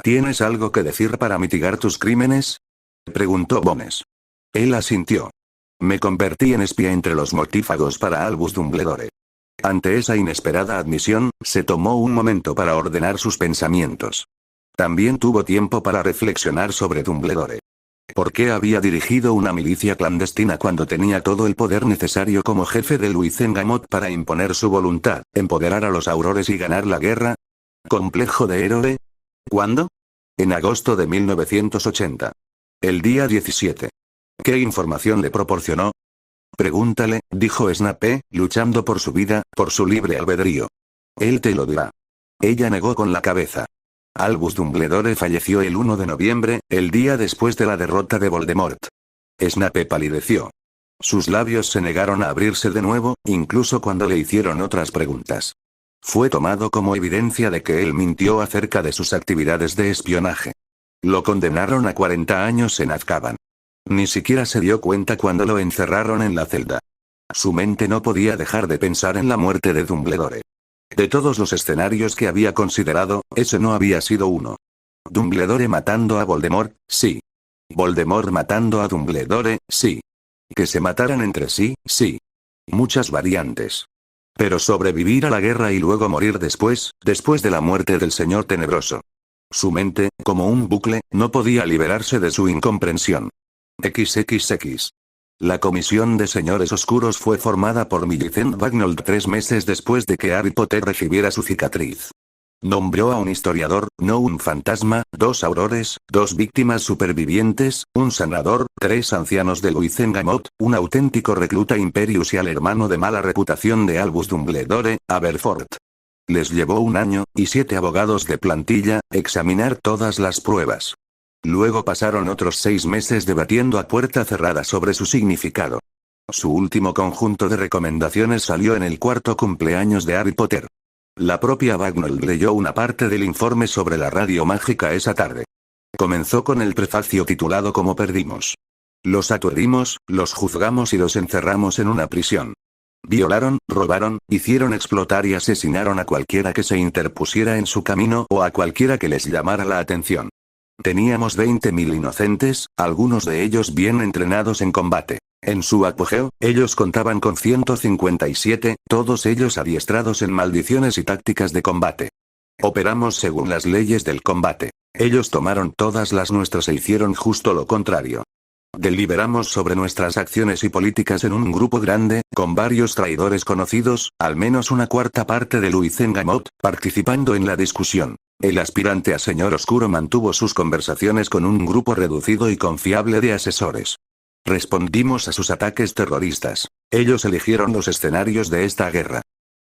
¿Tienes algo que decir para mitigar tus crímenes? Preguntó Bones. Él asintió. Me convertí en espía entre los mortífagos para Albus Dumbledore. Ante esa inesperada admisión, se tomó un momento para ordenar sus pensamientos. También tuvo tiempo para reflexionar sobre Dumbledore. ¿Por qué había dirigido una milicia clandestina cuando tenía todo el poder necesario como jefe de Luizengamot para imponer su voluntad, empoderar a los aurores y ganar la guerra? ¿Complejo de héroe? ¿Cuándo? En agosto de 1980. El día 17. ¿Qué información le proporcionó? Pregúntale, dijo Snape, luchando por su vida, por su libre albedrío. Él te lo dirá. Ella negó con la cabeza. Albus Dumbledore falleció el 1 de noviembre, el día después de la derrota de Voldemort. Snape palideció. Sus labios se negaron a abrirse de nuevo, incluso cuando le hicieron otras preguntas. Fue tomado como evidencia de que él mintió acerca de sus actividades de espionaje. Lo condenaron a 40 años en Azkaban. Ni siquiera se dio cuenta cuando lo encerraron en la celda. Su mente no podía dejar de pensar en la muerte de Dumbledore. De todos los escenarios que había considerado, ese no había sido uno. Dumbledore matando a Voldemort, sí. Voldemort matando a Dumbledore, sí. Que se mataran entre sí, sí. Muchas variantes. Pero sobrevivir a la guerra y luego morir después de la muerte del Señor Tenebroso. Su mente, como un bucle, no podía liberarse de su incomprensión. XXX. La Comisión de Señores Oscuros fue formada por Millicent Bagnold 3 meses después de que Harry Potter recibiera su cicatriz. Nombró a un historiador, no un fantasma, 2 aurores, 2 víctimas supervivientes, un sanador, 3 ancianos de Luizengamot, un auténtico recluta Imperius y al hermano de mala reputación de Albus Dumbledore, Aberforth. Les llevó 1 año, y 7 abogados de plantilla, examinar todas las pruebas. Luego pasaron otros 6 meses debatiendo a puerta cerrada sobre su significado. Su último conjunto de recomendaciones salió en el 4º cumpleaños de Harry Potter. La propia Bagnold leyó una parte del informe sobre la radio mágica esa tarde. Comenzó con el prefacio titulado Cómo perdimos. Los aturdimos, los juzgamos y los encerramos en una prisión. Violaron, robaron, hicieron explotar y asesinaron a cualquiera que se interpusiera en su camino o a cualquiera que les llamara la atención. Teníamos 20.000 inocentes, algunos de ellos bien entrenados en combate. En su apogeo, ellos contaban con 157, todos ellos adiestrados en maldiciones y tácticas de combate. Operamos según las leyes del combate. Ellos tomaron todas las nuestras e hicieron justo lo contrario. Deliberamos sobre nuestras acciones y políticas en un grupo grande, con varios traidores conocidos, al menos 1/4 parte de Luizengamot, participando en la discusión. El aspirante a Señor Oscuro mantuvo sus conversaciones con un grupo reducido y confiable de asesores. Respondimos a sus ataques terroristas. Ellos eligieron los escenarios de esta guerra.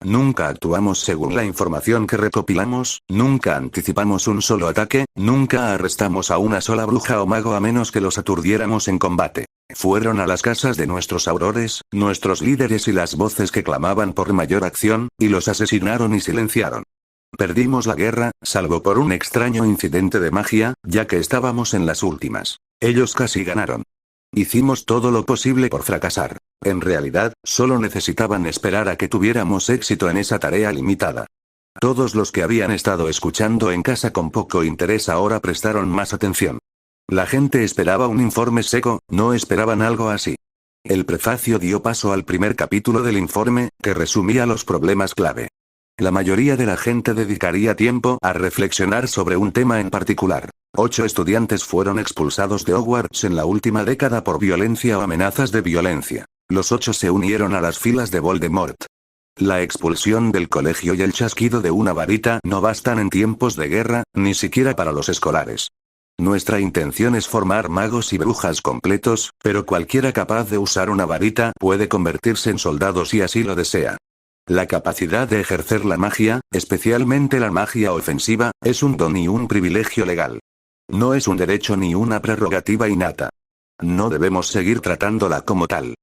Nunca actuamos según la información que recopilamos, nunca anticipamos un solo ataque, nunca arrestamos a una sola bruja o mago a menos que los aturdiéramos en combate. Fueron a las casas de nuestros aurores, nuestros líderes y las voces que clamaban por mayor acción, y los asesinaron y silenciaron. Perdimos la guerra, salvo por un extraño incidente de magia, ya que estábamos en las últimas. Ellos casi ganaron. Hicimos todo lo posible por fracasar. En realidad, solo necesitaban esperar a que tuviéramos éxito en esa tarea limitada. Todos los que habían estado escuchando en casa con poco interés ahora prestaron más atención. La gente esperaba un informe seco, no esperaban algo así. El prefacio dio paso al primer capítulo del informe, que resumía los problemas clave. La mayoría de la gente dedicaría tiempo a reflexionar sobre un tema en particular. 8 estudiantes fueron expulsados de Hogwarts en la última década por violencia o amenazas de violencia. Los 8 se unieron a las filas de Voldemort. La expulsión del colegio y el chasquido de una varita no bastan en tiempos de guerra, ni siquiera para los escolares. Nuestra intención es formar magos y brujas completos, pero cualquiera capaz de usar una varita puede convertirse en soldados si así lo desea. La capacidad de ejercer la magia, especialmente la magia ofensiva, es un don y un privilegio legal. No es un derecho ni una prerrogativa innata. No debemos seguir tratándola como tal.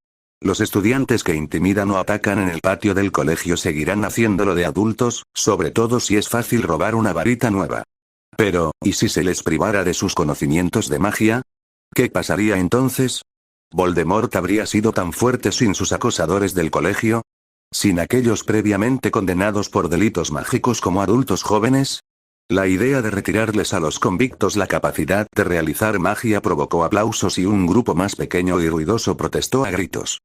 Los estudiantes que intimidan o atacan en el patio del colegio seguirán haciéndolo de adultos, sobre todo si es fácil robar una varita nueva. Pero, ¿y si se les privara de sus conocimientos de magia? ¿Qué pasaría entonces? ¿Voldemort habría sido tan fuerte sin sus acosadores del colegio? ¿Sin aquellos previamente condenados por delitos mágicos como adultos jóvenes? La idea de retirarles a los convictos la capacidad de realizar magia provocó aplausos y un grupo más pequeño y ruidoso protestó a gritos.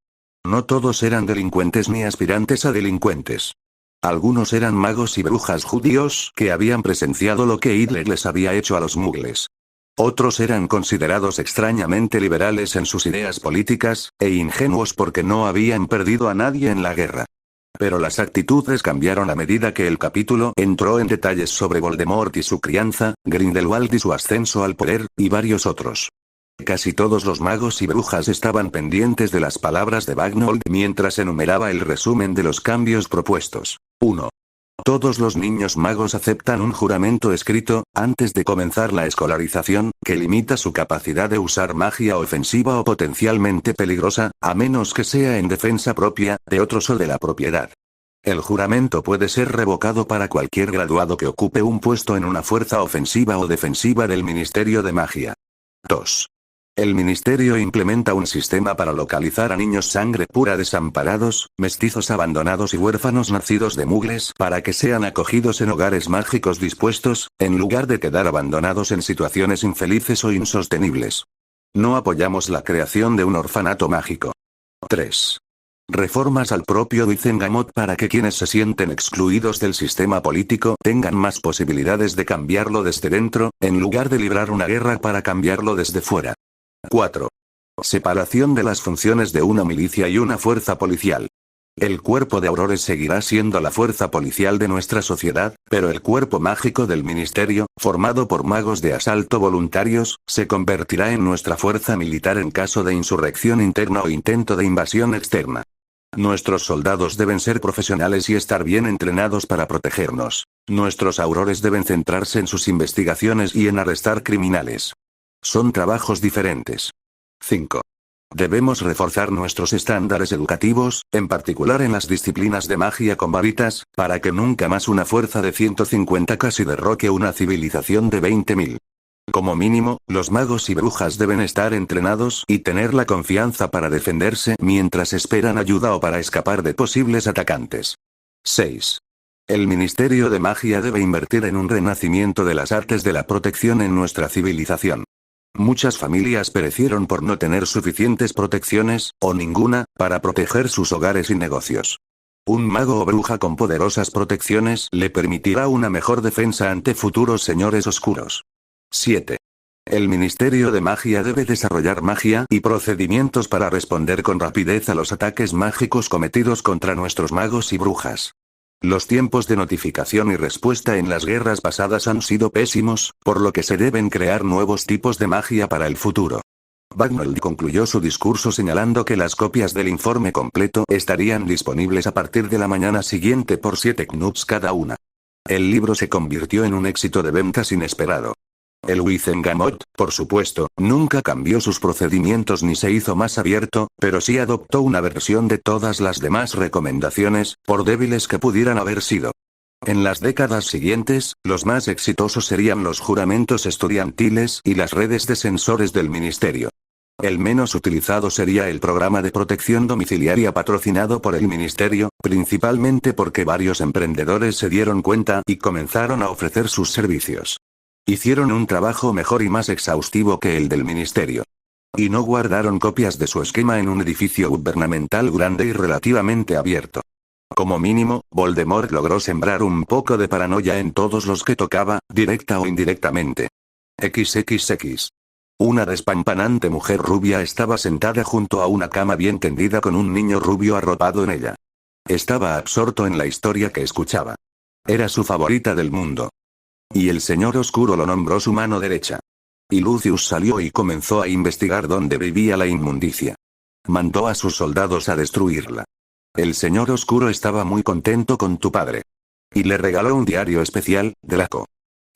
No todos eran delincuentes ni aspirantes a delincuentes. Algunos eran magos y brujas judíos que habían presenciado lo que Hitler les había hecho a los muggles. Otros eran considerados extrañamente liberales en sus ideas políticas, e ingenuos porque no habían perdido a nadie en la guerra. Pero las actitudes cambiaron a medida que el capítulo entró en detalles sobre Voldemort y su crianza, Grindelwald y su ascenso al poder, y varios otros. Casi todos los magos y brujas estaban pendientes de las palabras de Bagnold mientras enumeraba el resumen de los cambios propuestos. 1. Todos los niños magos aceptan un juramento escrito, antes de comenzar la escolarización, que limita su capacidad de usar magia ofensiva o potencialmente peligrosa, a menos que sea en defensa propia, de otros o de la propiedad. El juramento puede ser revocado para cualquier graduado que ocupe un puesto en una fuerza ofensiva o defensiva del Ministerio de Magia. 2. El ministerio implementa un sistema para localizar a niños sangre pura desamparados, mestizos abandonados y huérfanos nacidos de muggles para que sean acogidos en hogares mágicos dispuestos, en lugar de quedar abandonados en situaciones infelices o insostenibles. No apoyamos la creación de un orfanato mágico. 3. Reformas al propio Wizengamot para que quienes se sienten excluidos del sistema político tengan más posibilidades de cambiarlo desde dentro, en lugar de librar una guerra para cambiarlo desde fuera. 4. Separación de las funciones de una milicia y una fuerza policial. El cuerpo de Aurores seguirá siendo la fuerza policial de nuestra sociedad, pero el cuerpo mágico del ministerio, formado por magos de asalto voluntarios, se convertirá en nuestra fuerza militar en caso de insurrección interna o intento de invasión externa. Nuestros soldados deben ser profesionales y estar bien entrenados para protegernos. Nuestros Aurores deben centrarse en sus investigaciones y en arrestar criminales. Son trabajos diferentes. 5. Debemos reforzar nuestros estándares educativos, en particular en las disciplinas de magia con varitas, para que nunca más una fuerza de 150 casi derroque una civilización de 20.000. Como mínimo, los magos y brujas deben estar entrenados y tener la confianza para defenderse mientras esperan ayuda o para escapar de posibles atacantes. 6. El Ministerio de Magia debe invertir en un renacimiento de las artes de la protección en nuestra civilización. Muchas familias perecieron por no tener suficientes protecciones, o ninguna, para proteger sus hogares y negocios. Un mago o bruja con poderosas protecciones le permitirá una mejor defensa ante futuros señores oscuros. 7. El Ministerio de Magia debe desarrollar magia y procedimientos para responder con rapidez a los ataques mágicos cometidos contra nuestros magos y brujas. Los tiempos de notificación y respuesta en las guerras pasadas han sido pésimos, por lo que se deben crear nuevos tipos de magia para el futuro. Bagnold concluyó su discurso señalando que las copias del informe completo estarían disponibles a partir de la mañana siguiente por 7 knups cada una. El libro se convirtió en un éxito de ventas inesperado. El Wizengamot, por supuesto, nunca cambió sus procedimientos ni se hizo más abierto, pero sí adoptó una versión de todas las demás recomendaciones, por débiles que pudieran haber sido. En las décadas siguientes, los más exitosos serían los juramentos estudiantiles y las redes de sensores del ministerio. El menos utilizado sería el programa de protección domiciliaria patrocinado por el ministerio, principalmente porque varios emprendedores se dieron cuenta y comenzaron a ofrecer sus servicios. Hicieron un trabajo mejor y más exhaustivo que el del ministerio. Y no guardaron copias de su esquema en un edificio gubernamental grande y relativamente abierto. Como mínimo, Voldemort logró sembrar un poco de paranoia en todos los que tocaba, directa o indirectamente. XXX. Una despampanante mujer rubia estaba sentada junto a una cama bien tendida con un niño rubio arropado en ella. Estaba absorto en la historia que escuchaba. Era su favorita del mundo. Y el señor oscuro lo nombró su mano derecha. Y Lucius salió y comenzó a investigar dónde vivía la inmundicia. Mandó a sus soldados a destruirla. El señor oscuro estaba muy contento con tu padre. Y le regaló un diario especial, Draco.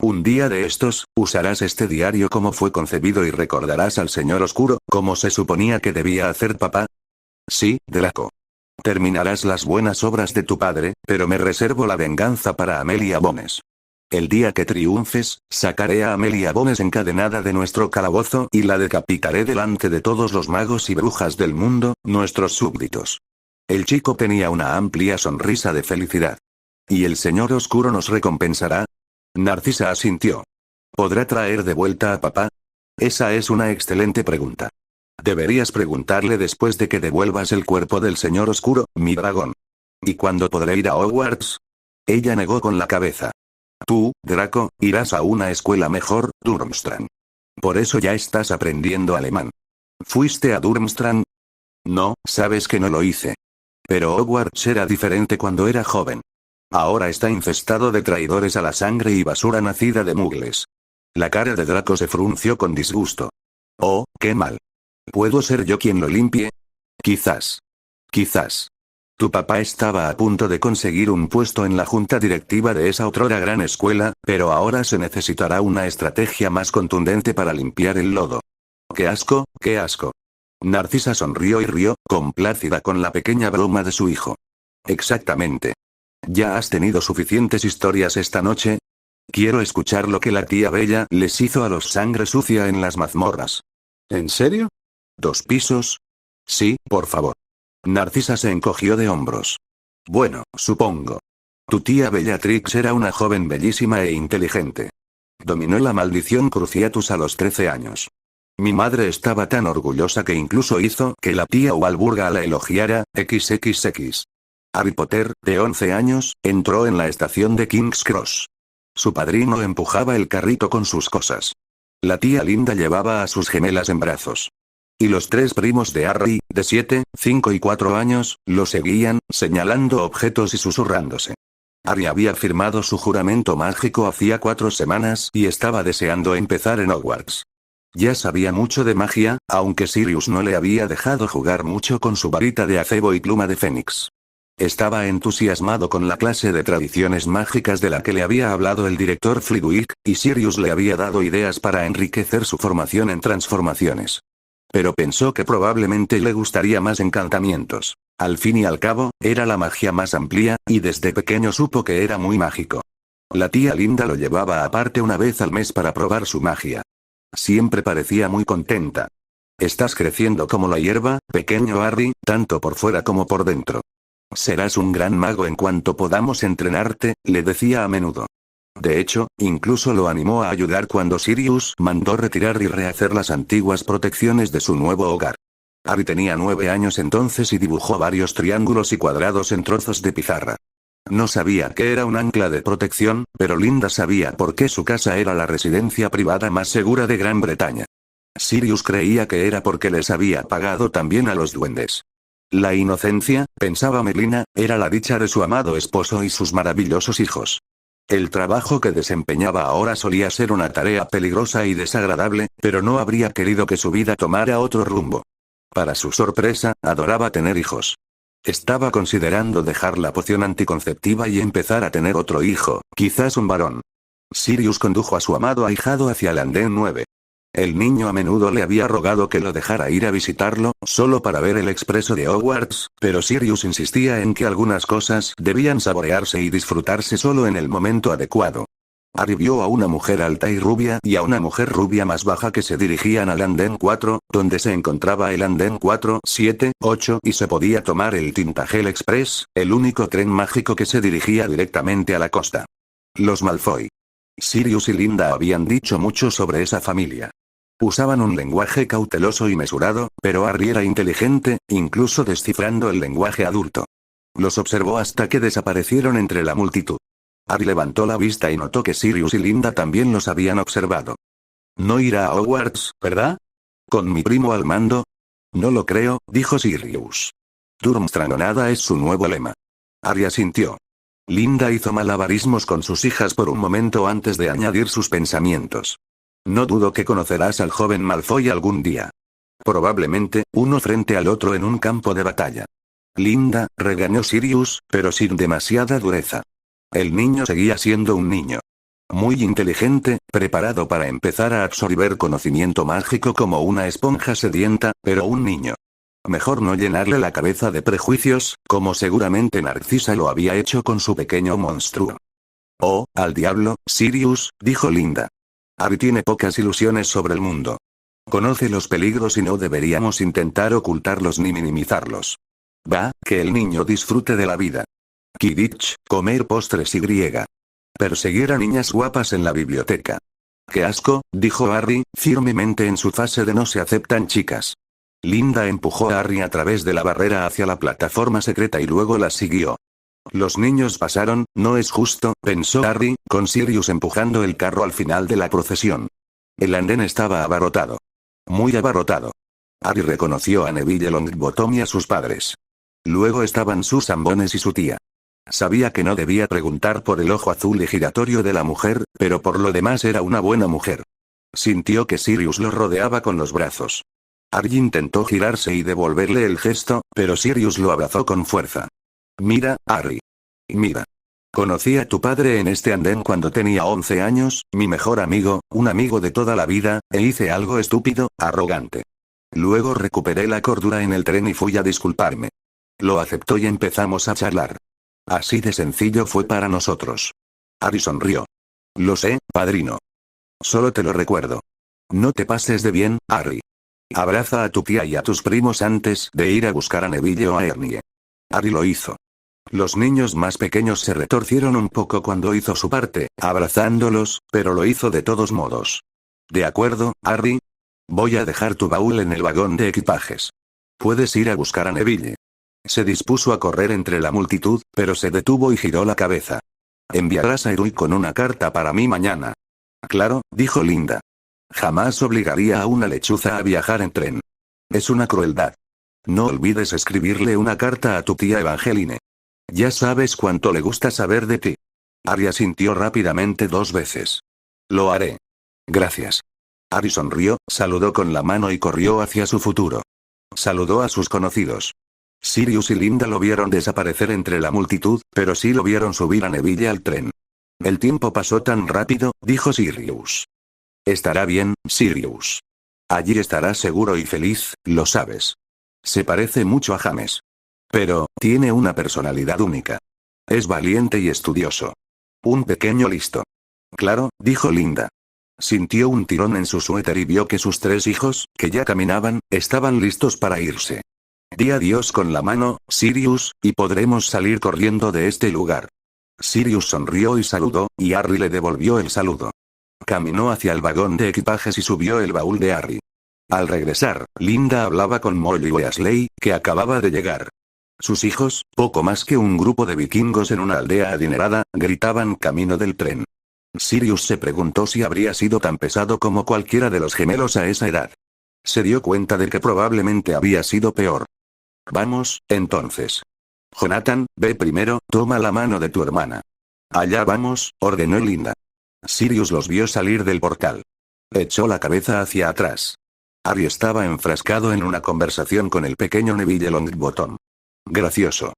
Un día de estos, usarás este diario como fue concebido y recordarás al señor oscuro, como se suponía que debía hacer papá. Sí, Draco. Terminarás las buenas obras de tu padre, pero me reservo la venganza para Amelia Bones. El día que triunfes, sacaré a Amelia Bones encadenada de nuestro calabozo y la decapitaré delante de todos los magos y brujas del mundo, nuestros súbditos. El chico tenía una amplia sonrisa de felicidad. ¿Y el señor oscuro nos recompensará? Narcisa asintió. ¿Podrá traer de vuelta a papá? Esa es una excelente pregunta. Deberías preguntarle después de que devuelvas el cuerpo del señor oscuro, mi dragón. ¿Y cuándo podré ir a Hogwarts? Ella negó con la cabeza. Tú, Draco, irás a una escuela mejor, Durmstrang. Por eso ya estás aprendiendo alemán. ¿Fuiste a Durmstrang? No, sabes que no lo hice. Pero Hogwarts era diferente cuando era joven. Ahora está infestado de traidores a la sangre y basura nacida de mugles. La cara de Draco se frunció con disgusto. Oh, qué mal. ¿Puedo ser yo quien lo limpie? Quizás. Quizás. Tu papá estaba a punto de conseguir un puesto en la junta directiva de esa otrora gran escuela, pero ahora se necesitará una estrategia más contundente para limpiar el lodo. ¡Qué asco, qué asco! Narcisa sonrió y rió, complácida con la pequeña broma de su hijo. Exactamente. ¿Ya has tenido suficientes historias esta noche? Quiero escuchar lo que la tía Bella les hizo a los sangre sucia en las mazmorras. ¿En serio? ¿2 pisos? Sí, por favor. Narcisa se encogió de hombros. Bueno, supongo. Tu tía Bellatrix era una joven bellísima e inteligente. Dominó la maldición Cruciatus a los 13 años. Mi madre estaba tan orgullosa que incluso hizo que la tía Walburga la elogiara, XXX. Harry Potter, de 11 años, entró en la estación de King's Cross. Su padrino empujaba el carrito con sus cosas. La tía Linda llevaba a sus gemelas en brazos. Y los 3 primos de Harry, de 7, 5 y 4 años, lo seguían, señalando objetos y susurrándose. Harry había firmado su juramento mágico hacía 4 semanas y estaba deseando empezar en Hogwarts. Ya sabía mucho de magia, aunque Sirius no le había dejado jugar mucho con su varita de acebo y pluma de fénix. Estaba entusiasmado con la clase de tradiciones mágicas de la que le había hablado el director Flitwick, y Sirius le había dado ideas para enriquecer su formación en transformaciones. Pero pensó que probablemente le gustaría más encantamientos. Al fin y al cabo, era la magia más amplia, y desde pequeño supo que era muy mágico. La tía Linda lo llevaba aparte una vez al mes para probar su magia. Siempre parecía muy contenta. Estás creciendo como la hierba, pequeño Harry, tanto por fuera como por dentro. Serás un gran mago en cuanto podamos entrenarte, le decía a menudo. De hecho, incluso lo animó a ayudar cuando Sirius mandó retirar y rehacer las antiguas protecciones de su nuevo hogar. Harry tenía 9 años entonces y dibujó varios triángulos y cuadrados en trozos de pizarra. No sabía que era un ancla de protección, pero Linda sabía por qué su casa era la residencia privada más segura de Gran Bretaña. Sirius creía que era porque les había pagado también a los duendes. La inocencia, pensaba Melina, era la dicha de su amado esposo y sus maravillosos hijos. El trabajo que desempeñaba ahora solía ser una tarea peligrosa y desagradable, pero no habría querido que su vida tomara otro rumbo. Para su sorpresa, adoraba tener hijos. Estaba considerando dejar la poción anticonceptiva y empezar a tener otro hijo, quizás un varón. Sirius condujo a su amado ahijado hacia el andén 9. El niño a menudo le había rogado que lo dejara ir a visitarlo, solo para ver el expreso de Hogwarts, pero Sirius insistía en que algunas cosas debían saborearse y disfrutarse solo en el momento adecuado. Harry vio a una mujer alta y rubia y a una mujer rubia más baja que se dirigían al andén 4, donde se encontraba el andén 4, 7, 8 y se podía tomar el Tintagel Express, el único tren mágico que se dirigía directamente a la costa. Los Malfoy. Sirius y Linda habían dicho mucho sobre esa familia. Usaban un lenguaje cauteloso y mesurado, pero Harry era inteligente, incluso descifrando el lenguaje adulto. Los observó hasta que desaparecieron entre la multitud. Harry levantó la vista y notó que Sirius y Linda también los habían observado. No irá a Hogwarts, ¿verdad? ¿Con mi primo al mando? No lo creo, dijo Sirius. Durmstrang es su nuevo lema. Harry asintió. Linda hizo malabarismos con sus hijas por un momento antes de añadir sus pensamientos. No dudo que conocerás al joven Malfoy algún día. Probablemente, uno frente al otro en un campo de batalla. Linda, regañó Sirius, pero sin demasiada dureza. El niño seguía siendo un niño. Muy inteligente, preparado para empezar a absorber conocimiento mágico como una esponja sedienta, pero un niño. Mejor no llenarle la cabeza de prejuicios, como seguramente Narcisa lo había hecho con su pequeño monstruo. Oh, al diablo, Sirius, dijo Linda. Harry tiene pocas ilusiones sobre el mundo. Conoce los peligros y no deberíamos intentar ocultarlos ni minimizarlos. Va, que el niño disfrute de la vida. Quidditch, comer postres y griega. Perseguir a niñas guapas en la biblioteca. ¡Qué asco!, dijo Harry, firmemente en su fase de no se aceptan chicas. Linda empujó a Harry a través de la barrera hacia la plataforma secreta y luego la siguió. Los niños pasaron, no es justo, pensó Harry, con Sirius empujando el carro al final de la procesión. El andén estaba abarrotado. Muy abarrotado. Harry reconoció a Neville Longbottom y a sus padres. Luego estaban sus ambones y su tía. Sabía que no debía preguntar por el ojo azul y giratorio de la mujer, pero por lo demás era una buena mujer. Sintió que Sirius lo rodeaba con los brazos. Harry intentó girarse y devolverle el gesto, pero Sirius lo abrazó con fuerza. Mira, Harry. Mira. Conocí a tu padre en este andén cuando tenía 11 años, mi mejor amigo, un amigo de toda la vida, e hice algo estúpido, arrogante. Luego recuperé la cordura en el tren y fui a disculparme. Lo aceptó y empezamos a charlar. Así de sencillo fue para nosotros. Harry sonrió. Lo sé, padrino. Solo te lo recuerdo. No te pases de bien, Harry. Abraza a tu tía y a tus primos antes de ir a buscar a Neville o a Ernie. Harry lo hizo. Los niños más pequeños se retorcieron un poco cuando hizo su parte, abrazándolos, pero lo hizo de todos modos. ¿De acuerdo, Harry? Voy a dejar tu baúl en el vagón de equipajes. Puedes ir a buscar a Neville. Se dispuso a correr entre la multitud, pero se detuvo y giró la cabeza. Enviarás a Ernie con una carta para mí mañana. Claro, dijo Linda. Jamás obligaría a una lechuza a viajar en tren. Es una crueldad. No olvides escribirle una carta a tu tía Evangeline. Ya sabes cuánto le gusta saber de ti. Harry asintió rápidamente 2 veces. Lo haré. Gracias. Harry sonrió, saludó con la mano y corrió hacia su futuro. Saludó a sus conocidos. Sirius y Linda lo vieron desaparecer entre la multitud, pero sí lo vieron subir a Neville al tren. El tiempo pasó tan rápido, dijo Sirius. Estará bien, Sirius. Allí estarás seguro y feliz, lo sabes. Se parece mucho a James. Pero, tiene una personalidad única. Es valiente y estudioso. Un pequeño listo. Claro, dijo Linda. Sintió un tirón en su suéter y vio que sus 3 hijos, que ya caminaban, estaban listos para irse. Di adiós con la mano, Sirius, y podremos salir corriendo de este lugar. Sirius sonrió y saludó, y Harry le devolvió el saludo. Caminó hacia el vagón de equipajes y subió el baúl de Harry. Al regresar, Linda hablaba con Molly Weasley, que acababa de llegar. Sus hijos, poco más que un grupo de vikingos en una aldea adinerada, gritaban camino del tren. Sirius se preguntó si habría sido tan pesado como cualquiera de los gemelos a esa edad. Se dio cuenta de que probablemente había sido peor. Vamos, entonces. Jonathan, ve primero, toma la mano de tu hermana. Allá vamos, ordenó Linda. Sirius los vio salir del portal. Echó la cabeza hacia atrás. Harry estaba enfrascado en una conversación con el pequeño Neville Longbottom. Gracioso.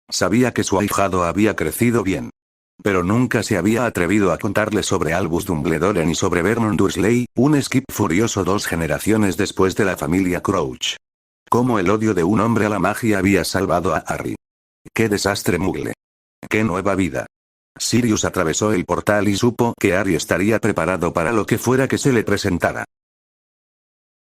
Sabía que su ahijado había crecido bien. Pero nunca se había atrevido a contarle sobre Albus Dumbledore ni sobre Vernon Dursley, un Skip furioso 2 generaciones después de la familia Crouch. Cómo el odio de un hombre a la magia había salvado a Harry. ¡Qué desastre Muggle! ¡Qué nueva vida! Sirius atravesó el portal y supo que Harry estaría preparado para lo que fuera que se le presentara.